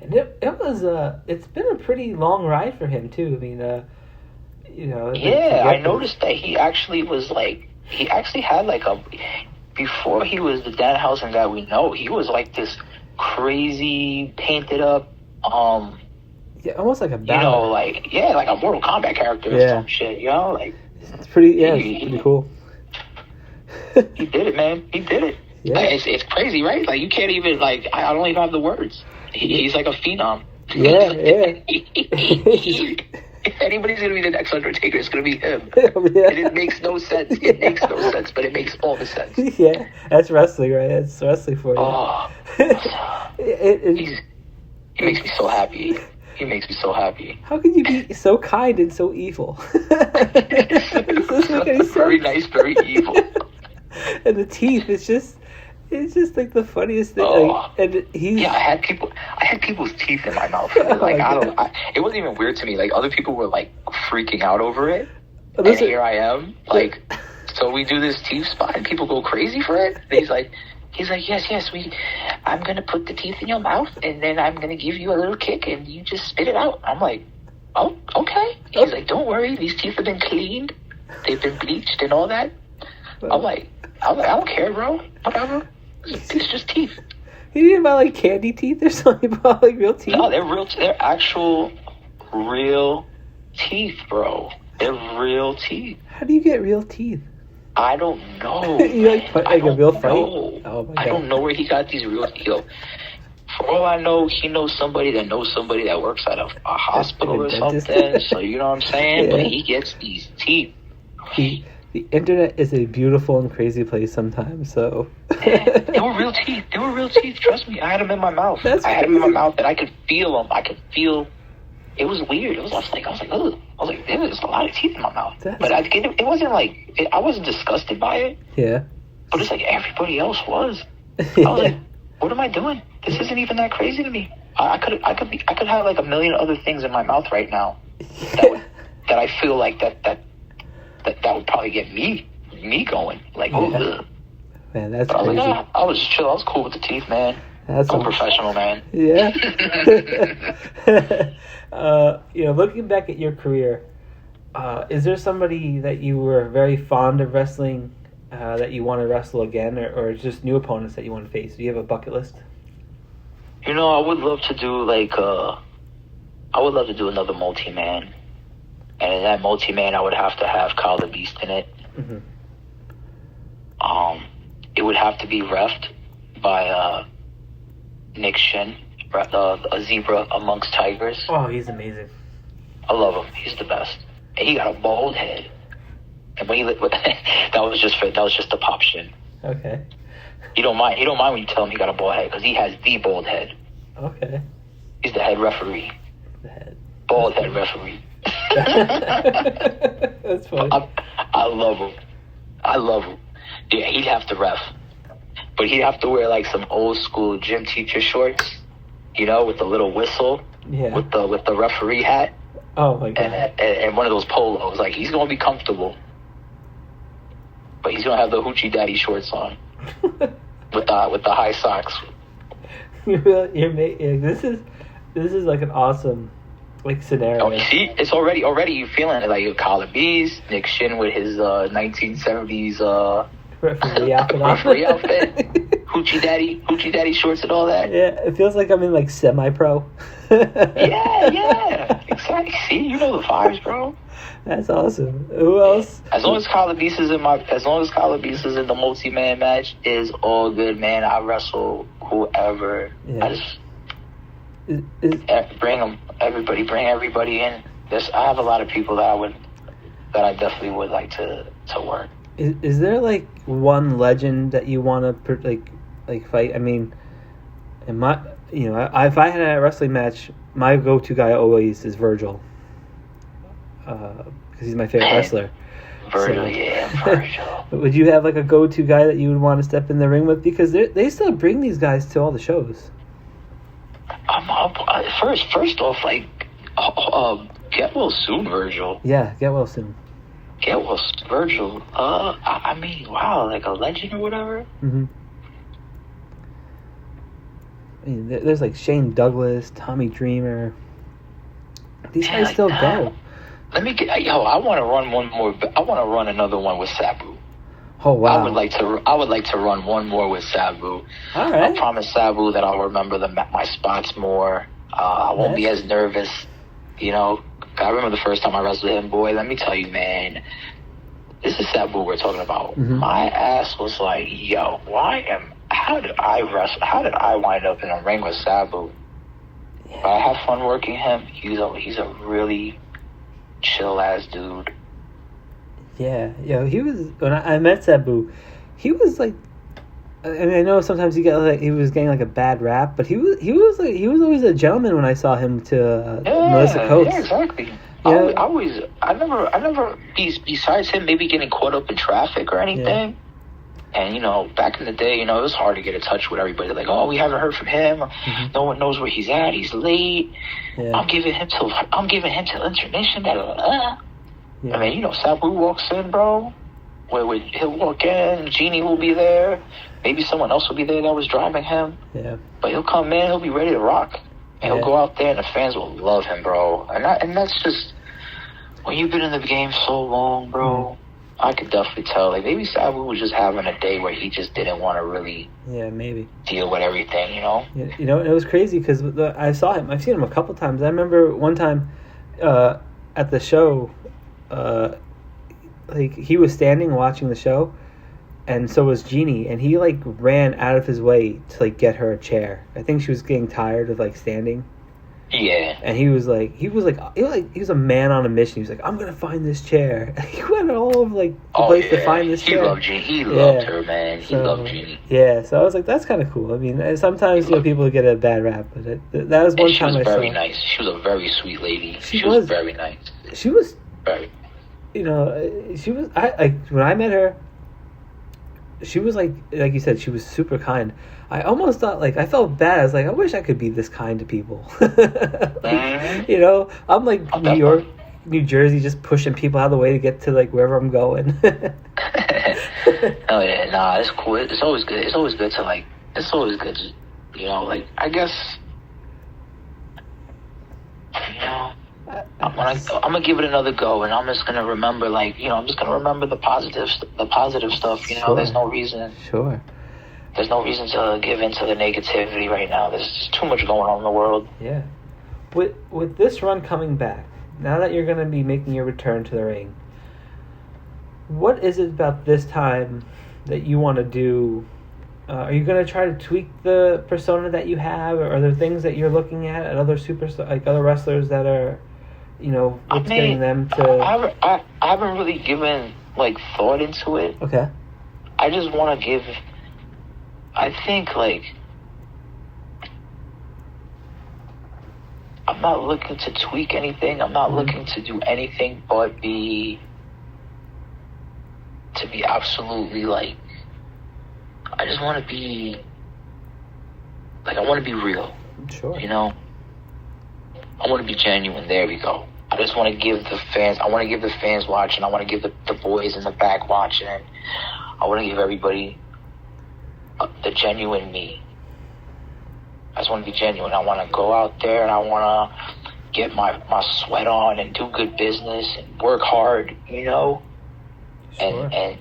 And it's been a pretty long ride for him too. I mean, you know. Yeah, I noticed that he actually had like before he was the Danhausen guy we know, he was like this crazy painted up, yeah, almost like a battle. You know, like a Mortal Kombat character or some shit. You know, like it's pretty. Yeah, it's pretty cool. He did it, man. He did it. Yeah. Like, it's crazy, right? Like you can't even I don't even have the words. He's like a phenom. Yeah. If anybody's going to be the next Undertaker, it's going to be him. Yeah. And it makes no sense. It makes no sense, but it makes all the sense. Yeah, that's wrestling, right? That's wrestling for you. Oh, he makes me so happy. He makes me so happy. How can you be so kind and so evil? It doesn't make any Very sense. nice, very evil. And the teeth, it's just like the funniest thing. Oh. Like, and he's Yeah, I had people's teeth in my mouth. Like it wasn't even weird to me. Like other people were like freaking out over it, and here I am. Like, so we do this teeth spot, and people go crazy for it. And he's like, yes, I'm gonna put the teeth in your mouth, and then I'm gonna give you a little kick, and you just spit it out. I'm like, oh, okay. He's like, don't worry, these teeth have been cleaned, they've been bleached and all that. I'm like, I don't care, bro. Whatever. It's just teeth. He didn't buy like candy teeth or something. He bought like real teeth. No, they're real. They're actual, real teeth, bro. They're real teeth. How do you get real teeth? I don't know. You like put like a real fight? Know. Oh my God. I don't know where he got these real teeth. Yo, for all I know, he knows somebody that works at a hospital or something. So you know what I'm saying? Yeah. But he gets these teeth. The internet is a beautiful and crazy place sometimes. So They were real teeth. They were real teeth. Trust me. I had them in my mouth. I had them in my mouth, and I could feel them. I could feel. It was weird. I was like, ugh. I was like, there's a lot of teeth in my mouth. But it wasn't like I wasn't disgusted by it. Yeah. But it's like everybody else was. I was like, what am I doing? This isn't even that crazy to me. I could have like a million other things in my mouth right now that I feel like that would probably get me going. Like, oh, man, that's but crazy. I was like, I was just chill. I was cool with the teeth, man. I'm a professional, man. Yeah. Looking back at your career, is there somebody that you were very fond of wrestling that you want to wrestle again, or just new opponents that you want to face? Do you have a bucket list? I would love to do another multi-man. And in that multi-man, I would have to have Kyle the Beast in it. Mm-hmm. It would have to be reffed by Nick Shin, a zebra amongst tigers. Oh, he's amazing. I love him. He's the best. And he got a bald head. And when that was just the pop shin. Okay. He don't mind when you tell him he got a bald head because he has the bald head. Okay. He's the head referee. Bald head referee. That's funny. I love him. Yeah, he'd have to ref. But he'd have to wear like some old school gym teacher shorts, with the little whistle, with the referee hat. Oh my God. And one of those polos. Like, he's gonna be comfortable, but he's gonna have the hoochie daddy shorts on with the high socks. This is like an awesome scenario. Oh, you see, it's already you feeling it, like collar bees, Nick Shin with his 1970s referee outfit, hoochie daddy shorts and all that. Yeah, it feels like I'm in semi-pro. yeah, exactly. See, you know the vibes, bro. That's awesome. Who else? As long as Collar Beast is in the multi-man match, is all good, man. I wrestle whoever. Yeah. I just bring them. Bring everybody in. I have a lot of people that I definitely would like to work. Is there one legend that you want to fight? I mean, if I had a wrestling match, my go-to guy always is Virgil, because he's my favorite wrestler. Virgil. Would you have a go-to guy that you would want to step in the ring with? Because they still bring these guys to all the shows. First off, get well soon, Virgil. Yeah, get well soon. Get well, Virgil. I mean, wow, a legend or whatever. Mm-hmm. I mean, there's Shane Douglas, Tommy Dreamer. These guys still go. Let me get. I want to run one more. I want to run another one with Sabu. Oh wow! I would like to run one more with Sabu. All right. I promise Sabu that I'll remember my spots more. I won't be as nervous. I remember the first time I wrestled him. Boy, let me tell you, man. This is Sabu we're talking about. Mm-hmm. My ass was like, yo, how did I wrestle? How did I wind up in a ring with Sabu? Yeah. But I have fun working him. He's a really chill ass dude. Yeah, he was, when I met Sabu, he was like, I mean, I know sometimes he was getting like a bad rap, but he was always a gentleman when I saw him to Melissa Coates. Yeah, exactly. Yeah. I never, besides him maybe getting caught up in traffic or anything. And, you know, back in the day, you know, it was hard to get in touch with everybody. Like, oh, we haven't heard from him. Mm-hmm. No one knows where he's at. He's late. Yeah. I'm giving him till intermission. Blah, blah, blah. Yeah. I mean, you know, Sabu walks in, bro. He'll walk in. Jeannie will be there. Maybe someone else will be there that was driving him. Yeah. But he'll come in. He'll be ready to rock. And he'll go out there, and the fans will love him, bro. And that's just, when you've been in the game so long, bro. I could definitely tell. Like, maybe Sabu was just having a day where he just didn't want to really maybe deal with everything, you know? Yeah, you know, it was crazy because I saw him. I've seen him a couple times. I remember one time at the show, like, he was standing watching the show, and so was Jeannie, and he, like, ran out of his way to, like, get her a chair. I think she was getting tired of, like, standing. Yeah. And he was a man on a mission. He was like, I'm gonna find this chair. He went all over like the place to find this chair. He loved Jeannie. He loved her, man. He loved Jeannie. Yeah, so I was like, that's kind of cool. I mean, sometimes people get a bad rap, but that was one time I saw. She was very nice. She was a very sweet lady. She was very nice. She was very. You know, she was. When I met her, she was like you said, she was super kind. I almost thought, like, I felt bad. I was like, I wish I could be this kind to people. You know, I'm like New York, New Jersey, just pushing people out of the way to get to, like, wherever I'm going. Oh, yeah, nah, it's cool. It's always good. It's always good to, like, you know, like, I guess, you know, I'm gonna give it another go, and I'm just gonna remember, like, you know, I'm just gonna remember the positive stuff, you know. Sure. There's no reason. Sure. There's no reason to give in to the negativity right now. There's just too much going on in the world. Yeah. With this run coming back, now that you're going to be making your return to the ring, what is it about this time that you want to do? Are you going to try to tweak the persona that you have, or are there things that you're looking at other other wrestlers that are, you know, what's getting them to? I haven't really given, like, thought into it. Okay. I just want to give. I think, like, I'm not looking to tweak anything. I'm not looking to do anything but be absolutely, like, I just want to be, like, I want to be real. Sure. You know? I want to be genuine. There we go. I just want to give the fans watching. I want to give the boys in the back watching. I want to give everybody the genuine me. I just want to be genuine. I want to go out there and I want to get my sweat on and do good business and work hard, you know? Sure. And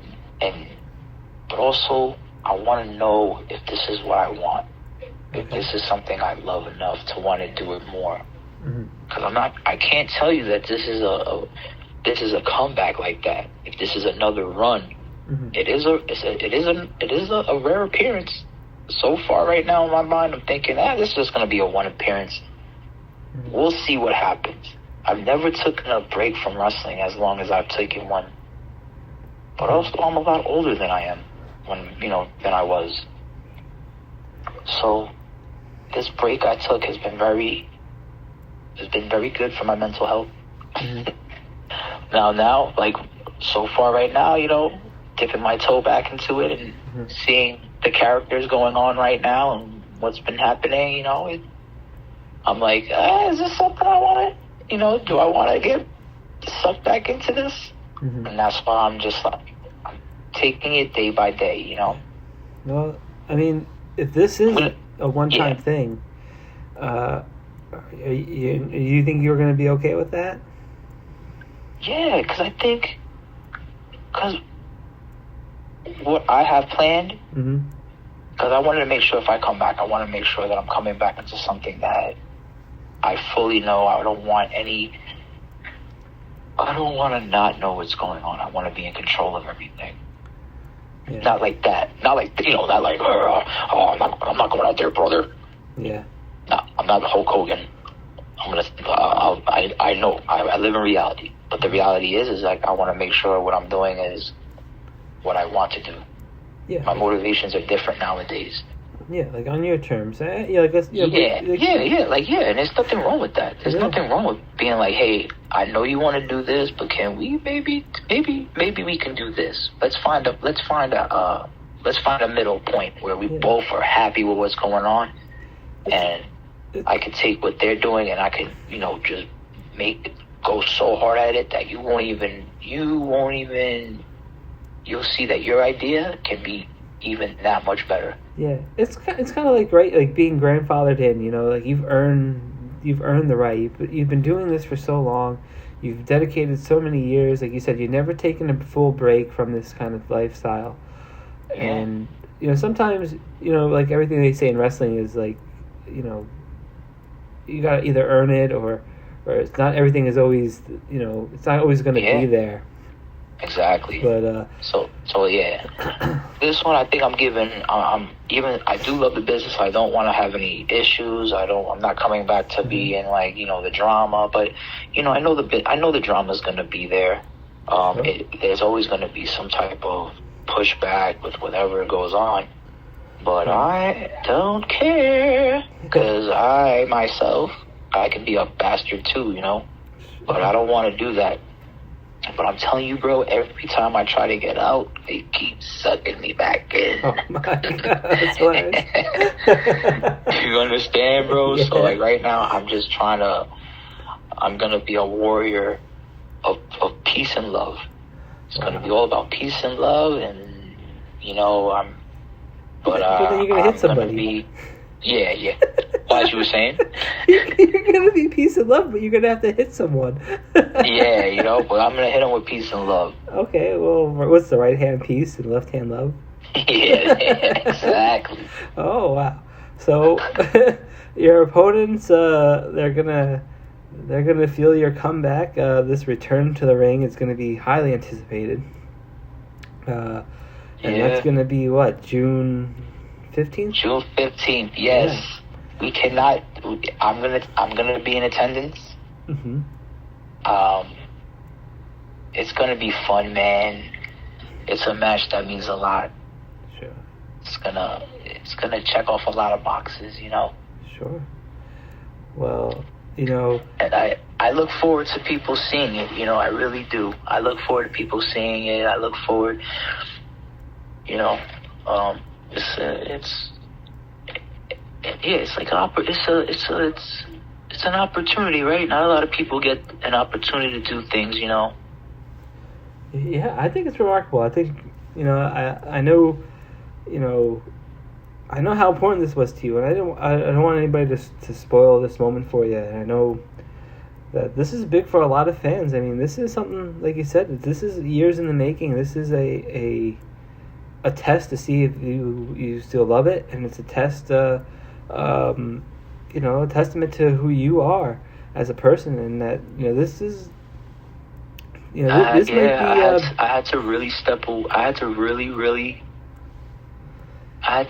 but also I want to know if this is what I want. If this is something I love enough to want to do it more. Because I can't tell you that this is a comeback like that. If this is another run, it is a rare appearance. So far, right now in my mind, I'm thinking, this is just gonna be a one appearance. We'll see what happens. I've never taken a break from wrestling as long as I've taken one. But also, I'm a lot older than I am than I was. So this break I took has been very good for my mental health. Now, like, so far right now, you know, dipping my toe back into it and seeing the characters going on right now and what's been happening, you know, I'm like, is this something I want to, you know, do I want to get sucked back into this? And that's why I'm just like, I'm taking it day by day, you know? Well, I mean, if this is a one-time thing, you think you're going to be okay with that? Yeah, because what I have planned, because I wanted to make sure if I come back, I want to make sure that I'm coming back into something that I fully know. I don't want to not know what's going on. I want to be in control of everything. Yeah. Not like that. Not like, you know, not like, I'm not going out there, brother. Yeah. No, I'm not Hulk Hogan. I I know I live in reality, but the reality is like I want to make sure what I'm doing is what I want to do. Yeah. My motivations are different nowadays. Yeah, like on your terms. Yeah, like Yeah, and there's nothing wrong with that. There's nothing wrong with being like, hey, I know you want to do this, but can we maybe we can do this. Let's find a middle point where we both are happy with what's going on, and I can take what they're doing and I can, just make it go so hard at it that you'll see that your idea can be even that much better. Yeah, it's kind of like, right, like being grandfathered in. Like you've earned the right. You've been doing this for so long. You've dedicated so many years. Like you said, you've never taken a full break from this kind of lifestyle. Yeah. And sometimes like everything they say in wrestling is like, you gotta either earn it or it's not. Everything is always it's not always going to be there. Exactly. But so yeah, this one I think I'm giving. I do love the business. I don't want to have any issues. I'm not coming back to be in like the drama. But I know the drama's gonna be there. There's always gonna be some type of pushback with whatever goes on. But I don't care because I can be a bastard too. But I don't want to do that. But I'm telling you, bro, every time I try to get out, they keep sucking me back in. Oh, my God. That's hilarious. You understand, bro? Yeah. So, like, right now, I'm just I'm going to be a warrior of peace and love. It's going to be all about peace and love, and, but then you're going to hit somebody. Yeah. As you were saying? You're going to be peace and love, but you're going to have to hit someone. Yeah, but I'm going to hit them with peace and love. Okay, well, what's the right hand peace and left hand love? Yeah, exactly. Oh, wow. So, your opponents, they're going to feel your comeback. This return to the ring is going to be highly anticipated. And that's going to be, what, June 15th? June 15th, yes. Yeah. We cannot. I'm gonna be in attendance. Mm-hmm. It's gonna be fun, man. It's a match that means a lot. Sure. It's gonna check off a lot of boxes, Sure. Well, And I look forward to people seeing it. I really do. I look forward to people seeing it. I look forward. It's like it's an opportunity, right? Not a lot of people get an opportunity to do things, Yeah, I think it's remarkable. I think I know how important this was to you, and I don't want anybody to spoil this moment for you. And I know that this is big for a lot of fans. I mean, this is something, like you said, this is years in the making. This is a test to see if you still love it, and it's a test. A testament to who you are as a person, and that this is this might be. I had to really step away. I had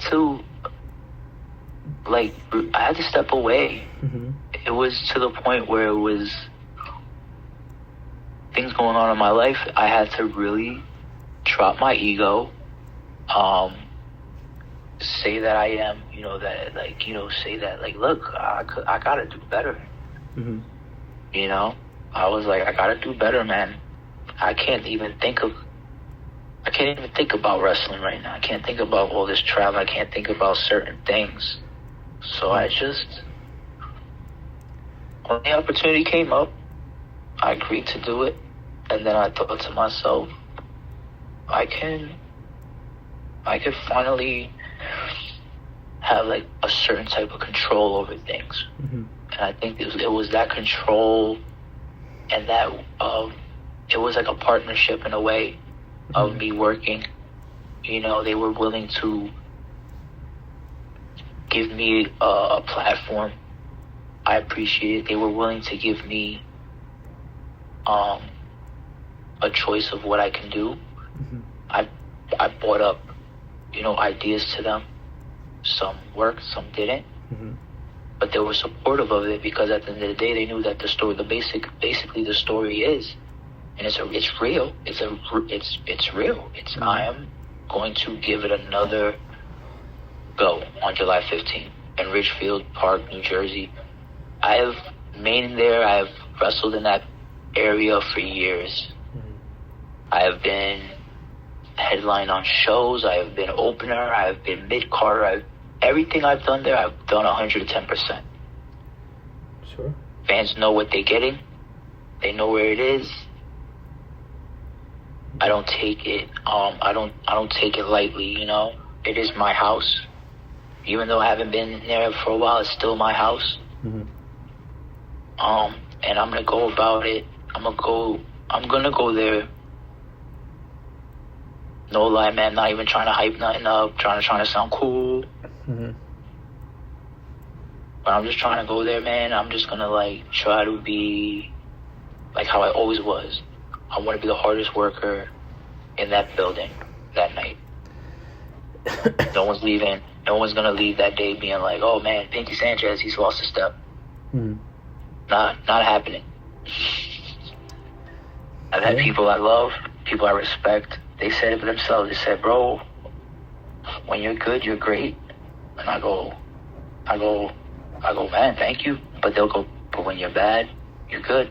to step away. Mm-hmm. It was to the point where it was things going on in my life. I had to really drop my ego. Say that I am, say that, like, look, I gotta do better. Mm-hmm. I was like, I gotta do better, man. I can't even think about wrestling right now. I can't think about all this travel. I can't think about certain things. So I just, when the opportunity came up, I agreed to do it. And then I thought to myself, I could finally have like a certain type of control over things. Mm-hmm. And I think it was that control, and that it was like a partnership in a way of me working. They were willing to give me a platform. I appreciate it. They were willing to give me a choice of what I can do. Mm-hmm. I brought up ideas to them. Some worked, some didn't. Mm-hmm. but they were supportive of it because at the end of the day, they knew that basically the story is, and it's real. It's real. I am going to give it another go on July 15th in Richfield Park, New Jersey. I have mained there. I have wrestled in that area for years. I have been headline on shows. I have been opener. I have been mid-carder. Everything I've done there, I've done 110%. Sure. Fans know what they're getting. They know where it is. I don't take it. I don't take it lightly. You know, it is my house. Even though I haven't been there for a while, it's still my house. Mm-hmm. And I'm gonna go about it. I'm gonna go there. No lie, man. Not even trying to hype nothing up. Trying to sound cool. Mm-hmm. But I'm just trying to go there, man. I'm just gonna like try to be like how I always was. I want to be the hardest worker in that building that night. No one's leaving. No one's gonna leave that day being like, "Oh man, Pinkie Sanchez, he's lost a step." Mm-hmm. Not happening. I've had people I love, people I respect. They said it for themselves. They said, "Bro, when you're good, you're great." And I go, man, thank you. But they'll go, "But when you're bad, you're good."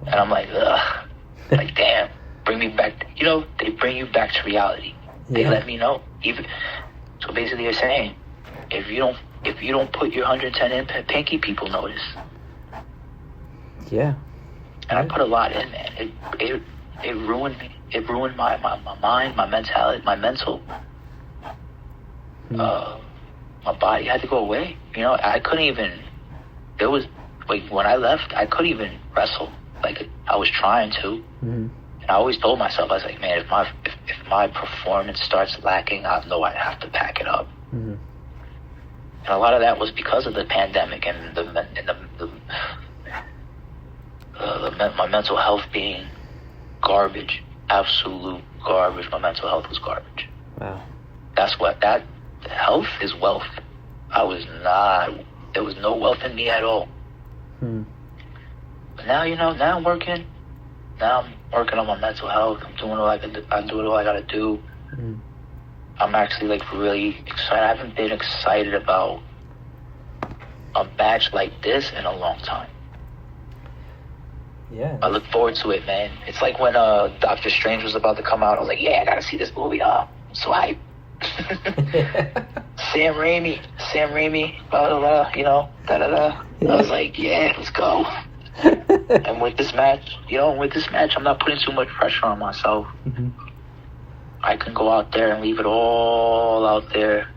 And I'm like, ugh, like damn, bring me back. You know, they bring you back to reality. They let me know. So basically, they're saying, if you don't put your 110 in, Pinkie, people notice. Yeah. And I put a lot in, man. It ruined me. It ruined my mind, my mentality, my mental. My body had to go away. You know, I couldn't even. There was like when I left, I couldn't even wrestle. Like I was trying to, and I always told myself, I was like, man, if my performance starts lacking, I know I have to pack it up. And a lot of that was because of the pandemic and my mental health being garbage, absolute garbage. My mental health was garbage. Wow. That health is wealth. There was no wealth in me at all. But now, now I'm working. Now I'm working on my mental health. I'm doing all I gotta do. I'm actually like really excited. I haven't been excited about a match like this in a long time. Yeah. I look forward to it, man. It's like when Doctor Strange was about to come out. I was like, yeah, I gotta see this movie. I'm so hyped. Sam Raimi, blah, blah, blah, da-da-da. I was like, yeah, let's go. And with this match, I'm not putting too much pressure on myself. I can go out there and leave it all out there.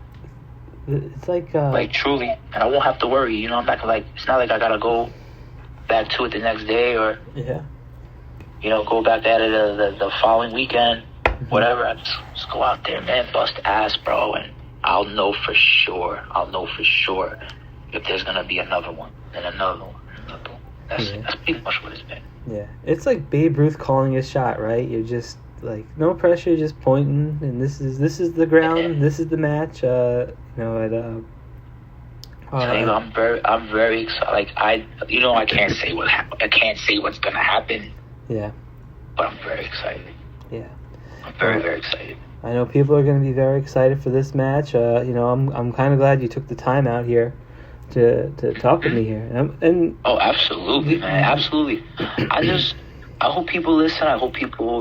It's like truly, and I won't have to worry. I'm not gonna it's not like I gotta go back to it the next day or go back at it the following weekend, whatever. I just go out there, man, bust ass, bro, and I'll know for sure if there's gonna be another one and another one. That's pretty much what it's been. Yeah, it's like Babe Ruth calling a shot, right? You're just like no pressure, just pointing, and this is the ground, this is the match. I'm very excited. Like I can't say I can't say what's gonna happen. Yeah. But I'm very excited. Yeah. I'm very, very excited. I know people are going to be very excited for this match. I'm kind of glad you took the time out here to talk with me here. And oh, absolutely, man, absolutely. I hope people listen. I hope people,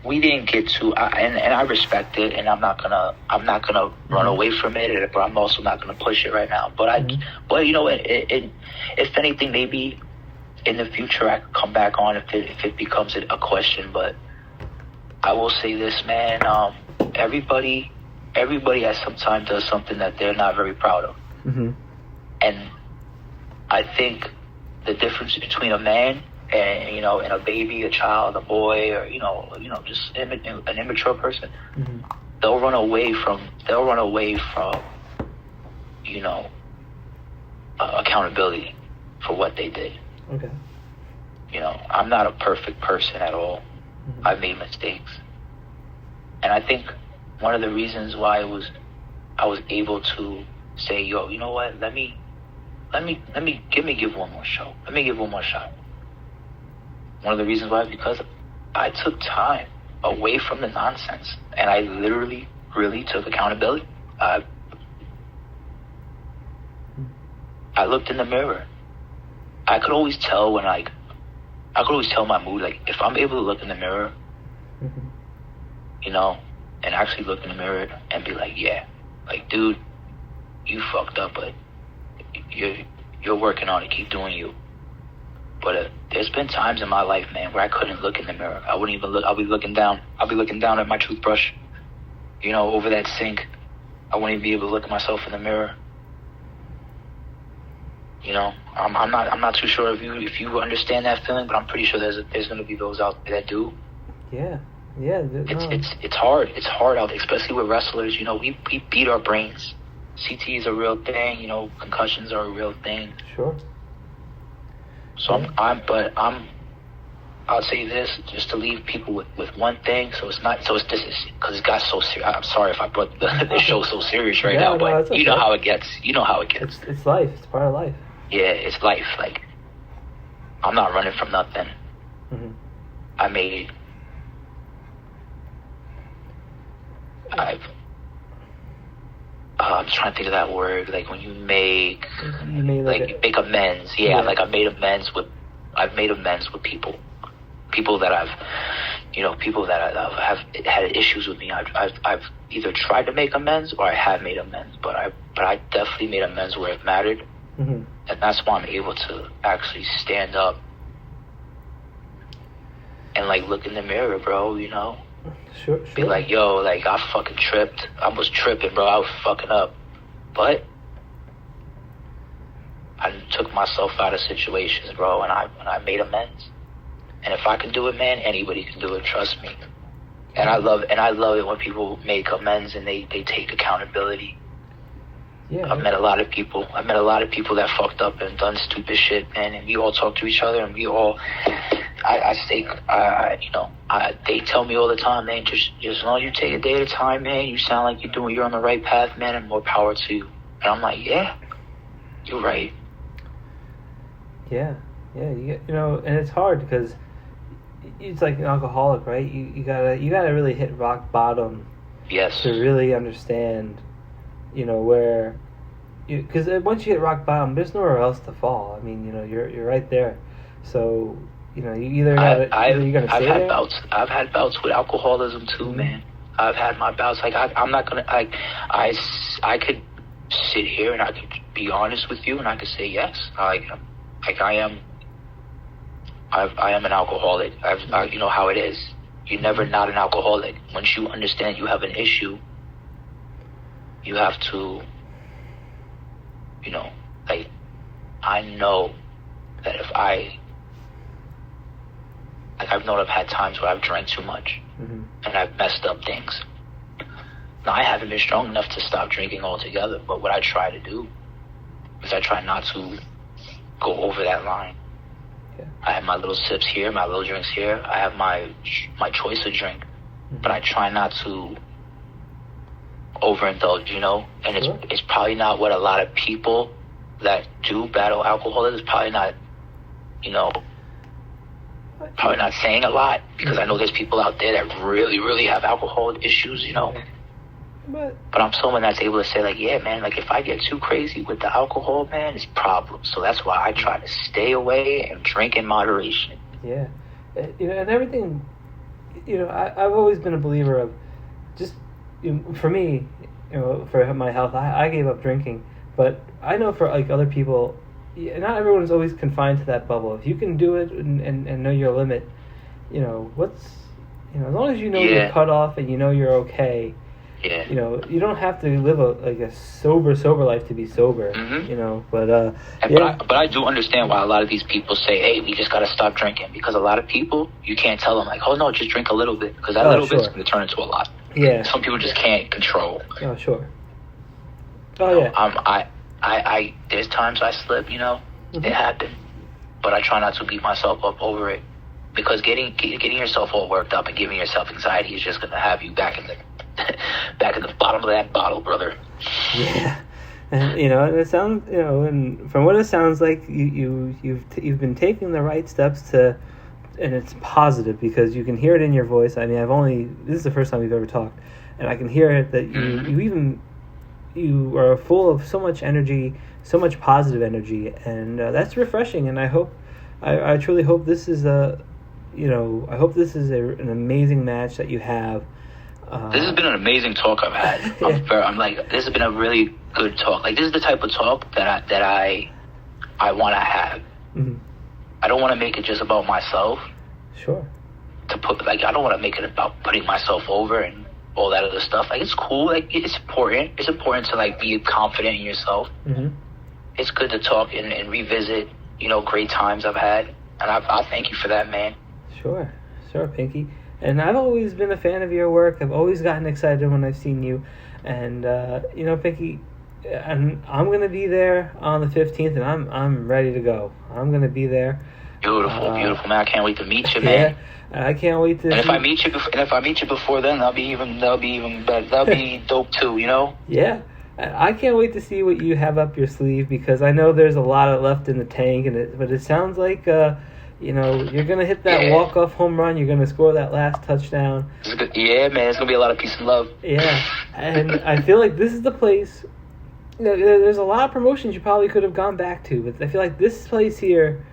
we didn't get to, and I respect it, and I'm not gonna run away from it, but I'm also not gonna push it right now. But if anything, maybe in the future I could come back on if it becomes a question. But I will say this, man. Everybody at some time does something that they're not very proud of, and I think the difference between a man and and a baby, a child, a boy, or just an immature person, they'll run away from accountability for what they did. Okay. I'm not a perfect person at all. I've made mistakes, and I think one of the reasons why it was I was able to say, yo, you know what? Let me give one more show. Let me give one more shot. One of the reasons why is because I took time away from the nonsense, and I literally, really took accountability. I looked in the mirror. I could always tell my mood. Like, if I'm able to look in the mirror, you know, and actually look in the mirror and be like, yeah, like, dude, you fucked up, but you're working on it. Keep doing you. But there's been times in my life, man, where I couldn't look in the mirror. I wouldn't even look. I'll be looking down at my toothbrush, you know, over that sink. I wouldn't even be able to look at myself in the mirror. You know, I'm not too sure if you understand that feeling, but I'm pretty sure there's gonna be those out there that do. Yeah. It's hard. It's hard out there, especially with wrestlers. You know, we beat our brains. CT is a real thing. You know, concussions are a real thing. Sure. So yeah. I'll say this just to leave people with one thing. Because it got so serious. I'm sorry if I brought the show so serious right now, but okay. You know how it gets. You know how it gets. It's life. It's part of life. Yeah, it's life. Like, I'm not running from nothing. Mm-hmm. I'm trying to think of that word. Like, when you make amends. Yeah, like I've made amends with people that I've had issues with me. I've either tried to make amends or I have made amends, but I definitely made amends where it mattered. Mm-hmm. And that's why I'm able to actually stand up and, like, look in the mirror, bro, you know? Sure. Be like, yo, like, I fucking tripped. I was tripping, bro. I was fucking up. But I took myself out of situations, bro, and I made amends. And if I can do it, man, anybody can do it, trust me. And I love it when people make amends and they take accountability. Yeah. I've met a lot of people that fucked up and done stupid shit, man, and we all talk to each other, and we all, they tell me all the time, man, just as long as you take a day at a time, man, you sound like you're on the right path, man, and more power to you. And I'm like, yeah, you're right. Yeah, you know, and it's hard because it's like an alcoholic, right? You gotta really hit rock bottom. Yes. To really understand, you know, where, because once you hit rock bottom, there's nowhere else to fall. I mean, you know, you're right there. So, you know, you either you're gonna stay there. I've had bouts with alcoholism too, mm-hmm. man. I've had my bouts. Like, I'm not gonna, like, I could sit here and I could be honest with you and I could say yes. I am an alcoholic. You know how it is. You're never not an alcoholic. Once you understand you have an issue, you have to, you know, like, I know that if I've known I've had times where I've drank too much, mm-hmm. and I've messed up things. Now, I haven't been strong enough to stop drinking altogether, but what I try to do is I try not to go over that line. Yeah. I have my little sips here, my little drinks here. I have my choice of drink, mm-hmm. but I try not to overindulge, you know? And it's probably not what a lot of people that do battle alcoholism is probably not, you know, probably not saying a lot, because I know there's people out there that really, really have alcohol issues, you know? But I'm someone that's able to say, like, yeah, man, like, if I get too crazy with the alcohol, man, it's problems. So that's why I try to stay away and drink in moderation. Yeah. You know, and everything, you know, I've always been a believer of just, you know, for me, you know, for my health, I gave up drinking. But I know for, like, other people, not everyone is always confined to that bubble. If you can do it and know your limit, you know, as long as you know your cutoff and you know you're okay. Yeah. You know, you don't have to live a sober life to be sober. Mm-hmm. You know, but but I do understand why a lot of these people say, "Hey, we just gotta stop drinking," because a lot of people, you can't tell them, like, "Oh no, just drink a little bit," because that little bit's gonna turn into a lot. Yeah. Some people just can't control. Oh, sure. Oh, yeah. I there's times I slip, you know, mm-hmm. It happened, but I try not to beat myself up over it, because getting yourself all worked up and giving yourself anxiety is just gonna have you back in the bottom of that bottle, brother. Yeah. And and it sounds, and from what it sounds like, you've been taking the right steps to, and it's positive because you can hear it in your voice. I mean, this is the first time we've ever talked, and I can hear it that you are full of so much energy, so much positive energy, and that's refreshing. And I truly hope this is an amazing match that you have. This has been an amazing talk I've had. I'm like, this has been a really good talk. Like, this is the type of talk that I want to have. Mm-hmm. I don't want to make it just about myself. Sure. I don't want to make it about putting myself over and all that other stuff. Like, it's cool. Like, it's important. It's important to, like, be confident in yourself. Mm-hmm. It's good to talk and revisit, great times I've had. And I thank you for that, man. Sure, Pinkie. And I've always been a fan of your work. I've always gotten excited when I've seen you. And, Pinkie, I'm going to be there on the 15th, and I'm ready to go. I'm going to be there. Beautiful, man. I can't wait to meet you, man. Yeah, I can't wait to. And if I meet you before then, that'll be even better. That'll be dope too, Yeah, I can't wait to see what you have up your sleeve because I know there's a lot left in the tank, but it sounds like you're gonna hit that walk-off home run. You're gonna score that last touchdown. Yeah, man, it's gonna be a lot of peace and love. Yeah, and I feel like this is the place. There's a lot of promotions you probably could have gone back to, but I feel like this place here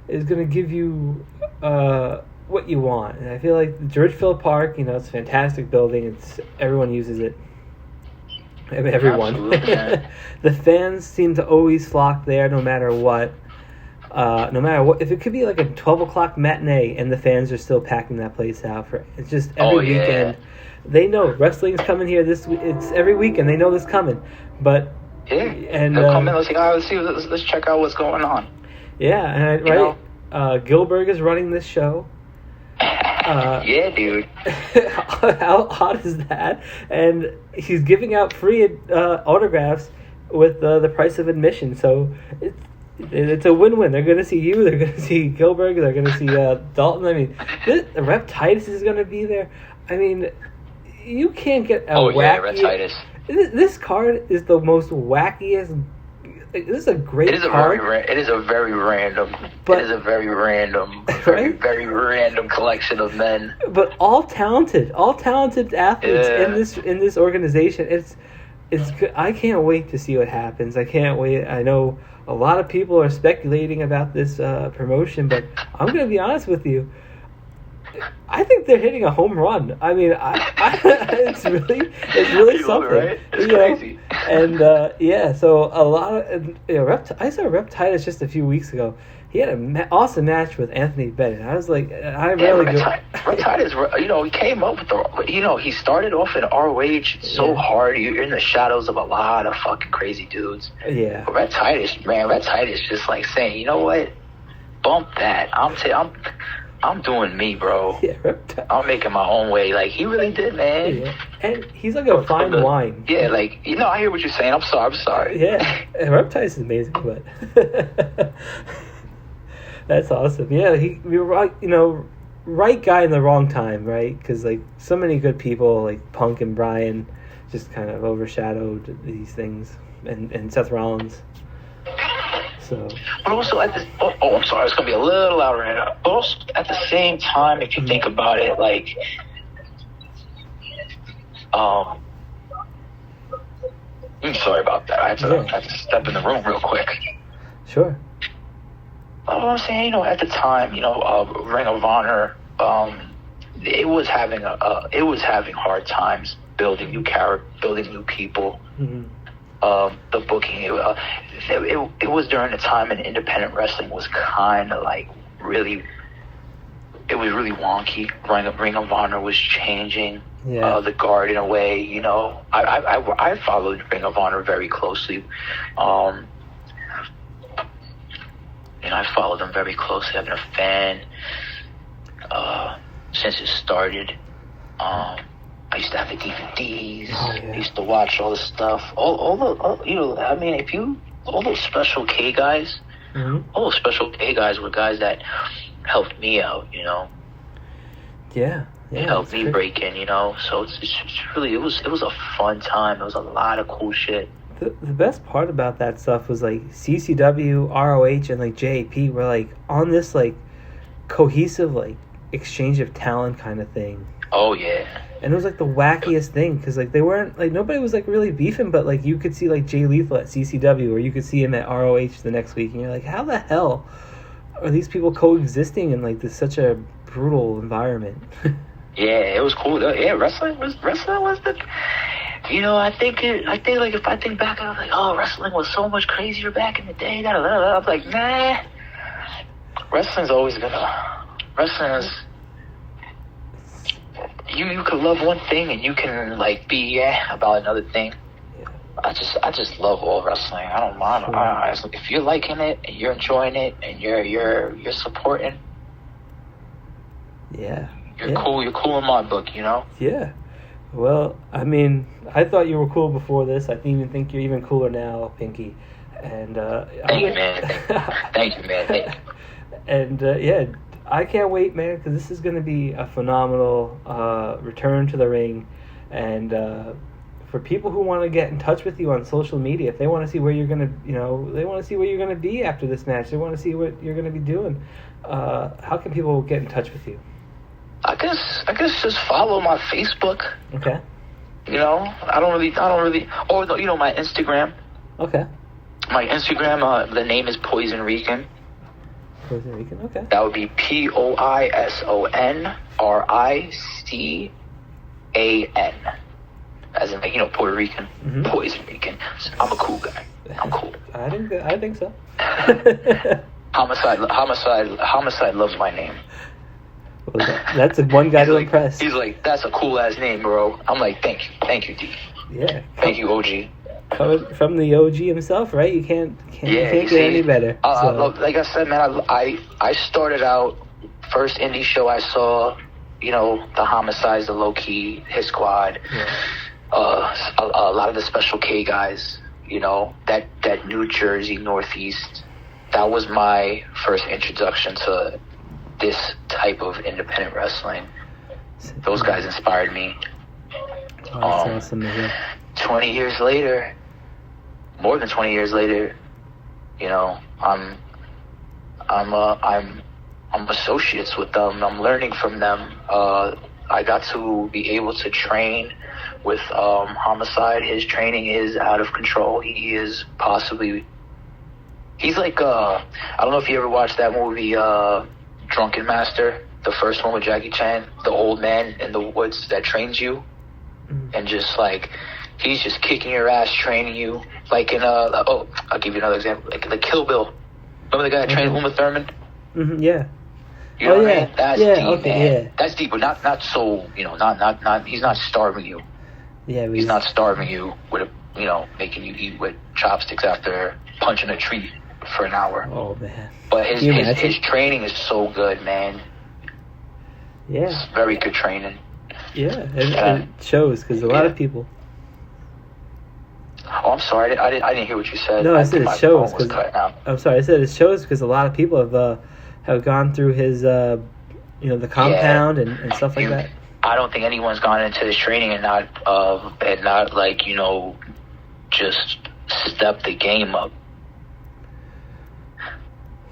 is gonna give you what you want. And I feel like George Phil Park, it's a fantastic building. Everyone uses it. Everyone. The fans seem to always flock there, no matter what. If it could be like a 12 o'clock matinee and the fans are still packing that place out it's just every weekend. They know wrestling's coming here it's every weekend. They know this coming, but and they'll come in. Let's see. Let's check out what's going on. Yeah, and Gilbert is running this show. Yeah, dude. How hot is that? And he's giving out free autographs with the price of admission. So it's a win-win. They're going to see you. They're going to see Gilbert. They're going to see Dalton. I mean, Rep Titus is going to be there. I mean, you can't get a wacky... yeah, Rep Titus. This card is the most wackiest... This is a great card. It is a very random... very, very random collection of men. But all talented athletes in this organization. It's good. I can't wait to see what happens. I can't wait. I know a lot of people are speculating about this promotion, but I'm going to be honest with you. I think they're hitting a home run. I mean, it's really something. Right? It's crazy. And so a lot of I saw Rep Titus just a few weeks ago. He had an awesome match with Anthony Bennett. I was like, Rep Titus, he came up with he started off in ROH so hard. You're in the shadows of a lot of fucking crazy dudes. Yeah. But Rep Titus just like saying, you know what? Bump that. I'm doing me, bro. Yeah, I'm making my own way. Like, he really did, man. Yeah. And he's like a fine wine. Yeah, like, I hear what you're saying. I'm sorry. Yeah, Rep Titus is amazing, but... That's awesome. Yeah, we were right guy in the wrong time, right? Because like so many good people like Punk and Bryan just kind of overshadowed these things, and Seth Rollins. So. But also at this, I'm sorry, it's gonna be a little louder right now. But also at the same time, if you think about it, like, I'm sorry about that. I had to step in the room real quick. Sure. I'm saying, at the time, Ring of Honor, it was having hard times building new characters, building new people. Mm-hmm. The booking, it was during the time when independent wrestling was kind of like really, it was really wonky. Ring of Honor was changing the guard in a way. I followed Ring of Honor very closely. I followed them very closely. I've been a fan since it started. I used to have the DVDs. I used to watch all the stuff. All those Special K guys. Mm-hmm. All those Special K guys were guys that helped me out. Yeah, Yeah, helped me break in, you know. So it's really, it was a fun time. It was a lot of cool shit. The best part about that stuff was like CCW, ROH, and like JAP were like on this like cohesive like exchange of talent kind of thing. Oh yeah. And it was like the wackiest thing because like they weren't like nobody was like really beefing, but like you could see like Jay Lethal at CCW or you could see him at ROH the next week, and you're like, how the hell are these people coexisting in like this such a brutal environment? Yeah, it was cool. Yeah, wrestling was the. You know, I think like if I think back, I was like, oh, wrestling was so much crazier back in the day. I'm like, nah. Wrestling is. You can love one thing and you can like be about another thing. Yeah. I just love all wrestling. I don't mind. Sure. If you're liking it and you're enjoying it and you're supporting. Yeah. You're cool. You're cool in my book, you know. Yeah. Well, I mean, I thought you were cool before this. I even think you're even cooler now, Pinkie. And thank you, man. Thank you, man. Thank you. And yeah, I can't wait, man, because this is going to be a phenomenal return to the ring. And for people who want to get in touch with you on social media, if they want to see where you're going to, you know, they want to see where you're going to be after this match, they want to see what you're going to be doing. How can people get in touch with you? I guess just follow my Facebook. Okay. You know, I don't really. Or you know, my Instagram. Okay. My Instagram. The name is Poison Rican. Poison Rican. Okay. That would be POISONRICAN. As in, like, you know, Puerto Rican. Mm-hmm. Poison Rican. I'm a cool guy. I'm cool. I think so. Homicide loves my name. Well, that's a one guy to impress. He's like, that's a cool ass name, bro. I'm like, thank you, D. Yeah. Thank you, OG. From the OG himself, right? You can't get any better. So. Like I said, man, I started out first indie show I saw, you know, the Homicides, the Low Key, His Squad, Yeah. A lot of the Special K guys, you know, that New Jersey Northeast. That was my first introduction to this type of independent wrestling. Those guys inspired me. Oh, that's awesome to hear. 20 years later, more than 20 years later, you know, I'm associates with them. I'm learning from them. I got to be able to train with Homicide. His training is out of control. He's like I don't know if you ever watched that movie Drunken Master, the first one with Jackie Chan, the old man in the woods that trains you, and just like he's just kicking your ass, training you. Like in I'll give you another example, like Kill Bill. Remember the guy that trained Uma Thurman? Mm-hmm, yeah. You know what I mean? That's deep, okay, man. Yeah. That's deep, but not so. You know, not. He's not starving you. Yeah. He's not starving you with making you eat with chopsticks after punching a tree for an hour. Oh man. But his training is so good, man. Yeah. It's very good training. Yeah, and it shows because a lot of people. Oh, I'm sorry. I didn't hear what you said. No, I said it shows because I'm sorry. I said it shows because a lot of people have gone through his the compound and stuff like that. I don't think anyone's gone into this training and not like just step the game up.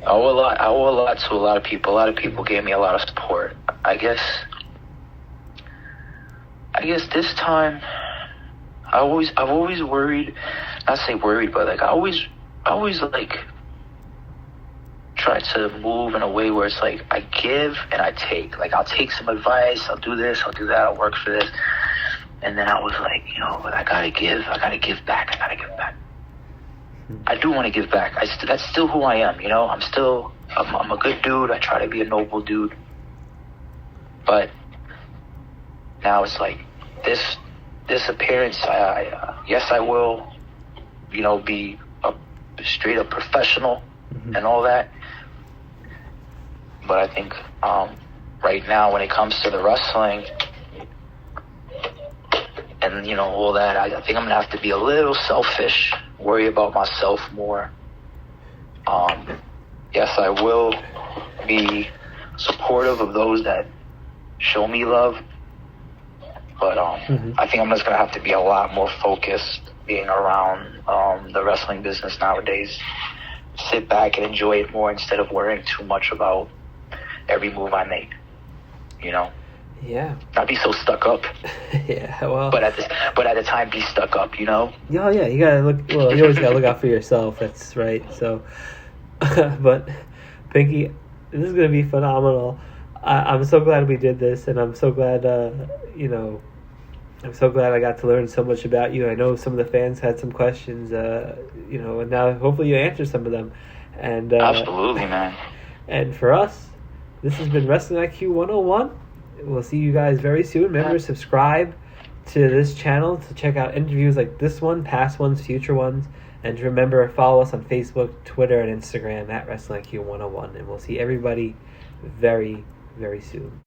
I owe a lot to a lot of people. A lot of people gave me a lot of support. I guess this time, I've always worried, not say worried, but like I always like try to move in a way where it's like I give and I take. Like I'll take some advice, I'll do this, I'll do that, I'll work for this, and then I was like, but I gotta give back. I do want to give back. That's still who I am, I'm a good dude. I try to be a noble dude. But now it's like this appearance, yes, I will, be a straight up professional and all that. But I think right now when it comes to the wrestling and, all that, I think I'm going to have to be a little selfish, worry about myself more. Yes, I will be supportive of those that show me love. But I think I'm just going to have to be a lot more focused being around the wrestling business nowadays. Sit back and enjoy it more instead of worrying too much about every move I make. You know? Yeah. Not be so stuck up. Yeah, well. But at the time, be stuck up, you know? Yeah, you gotta look. Well, you always gotta look out for yourself. That's right. So, but Pinkie, this is gonna be phenomenal. I'm so glad we did this, and I'm so glad. I'm so glad I got to learn so much about you. I know some of the fans had some questions. And now hopefully you answer some of them. And absolutely, man. And for us, this has been Wrestling IQ 101. We'll see you guys very soon. Remember to subscribe to this channel to check out interviews like this one, past ones, future ones. And remember, follow us on Facebook, Twitter, and Instagram at Wrestling IQ 101. And we'll see everybody very, very soon.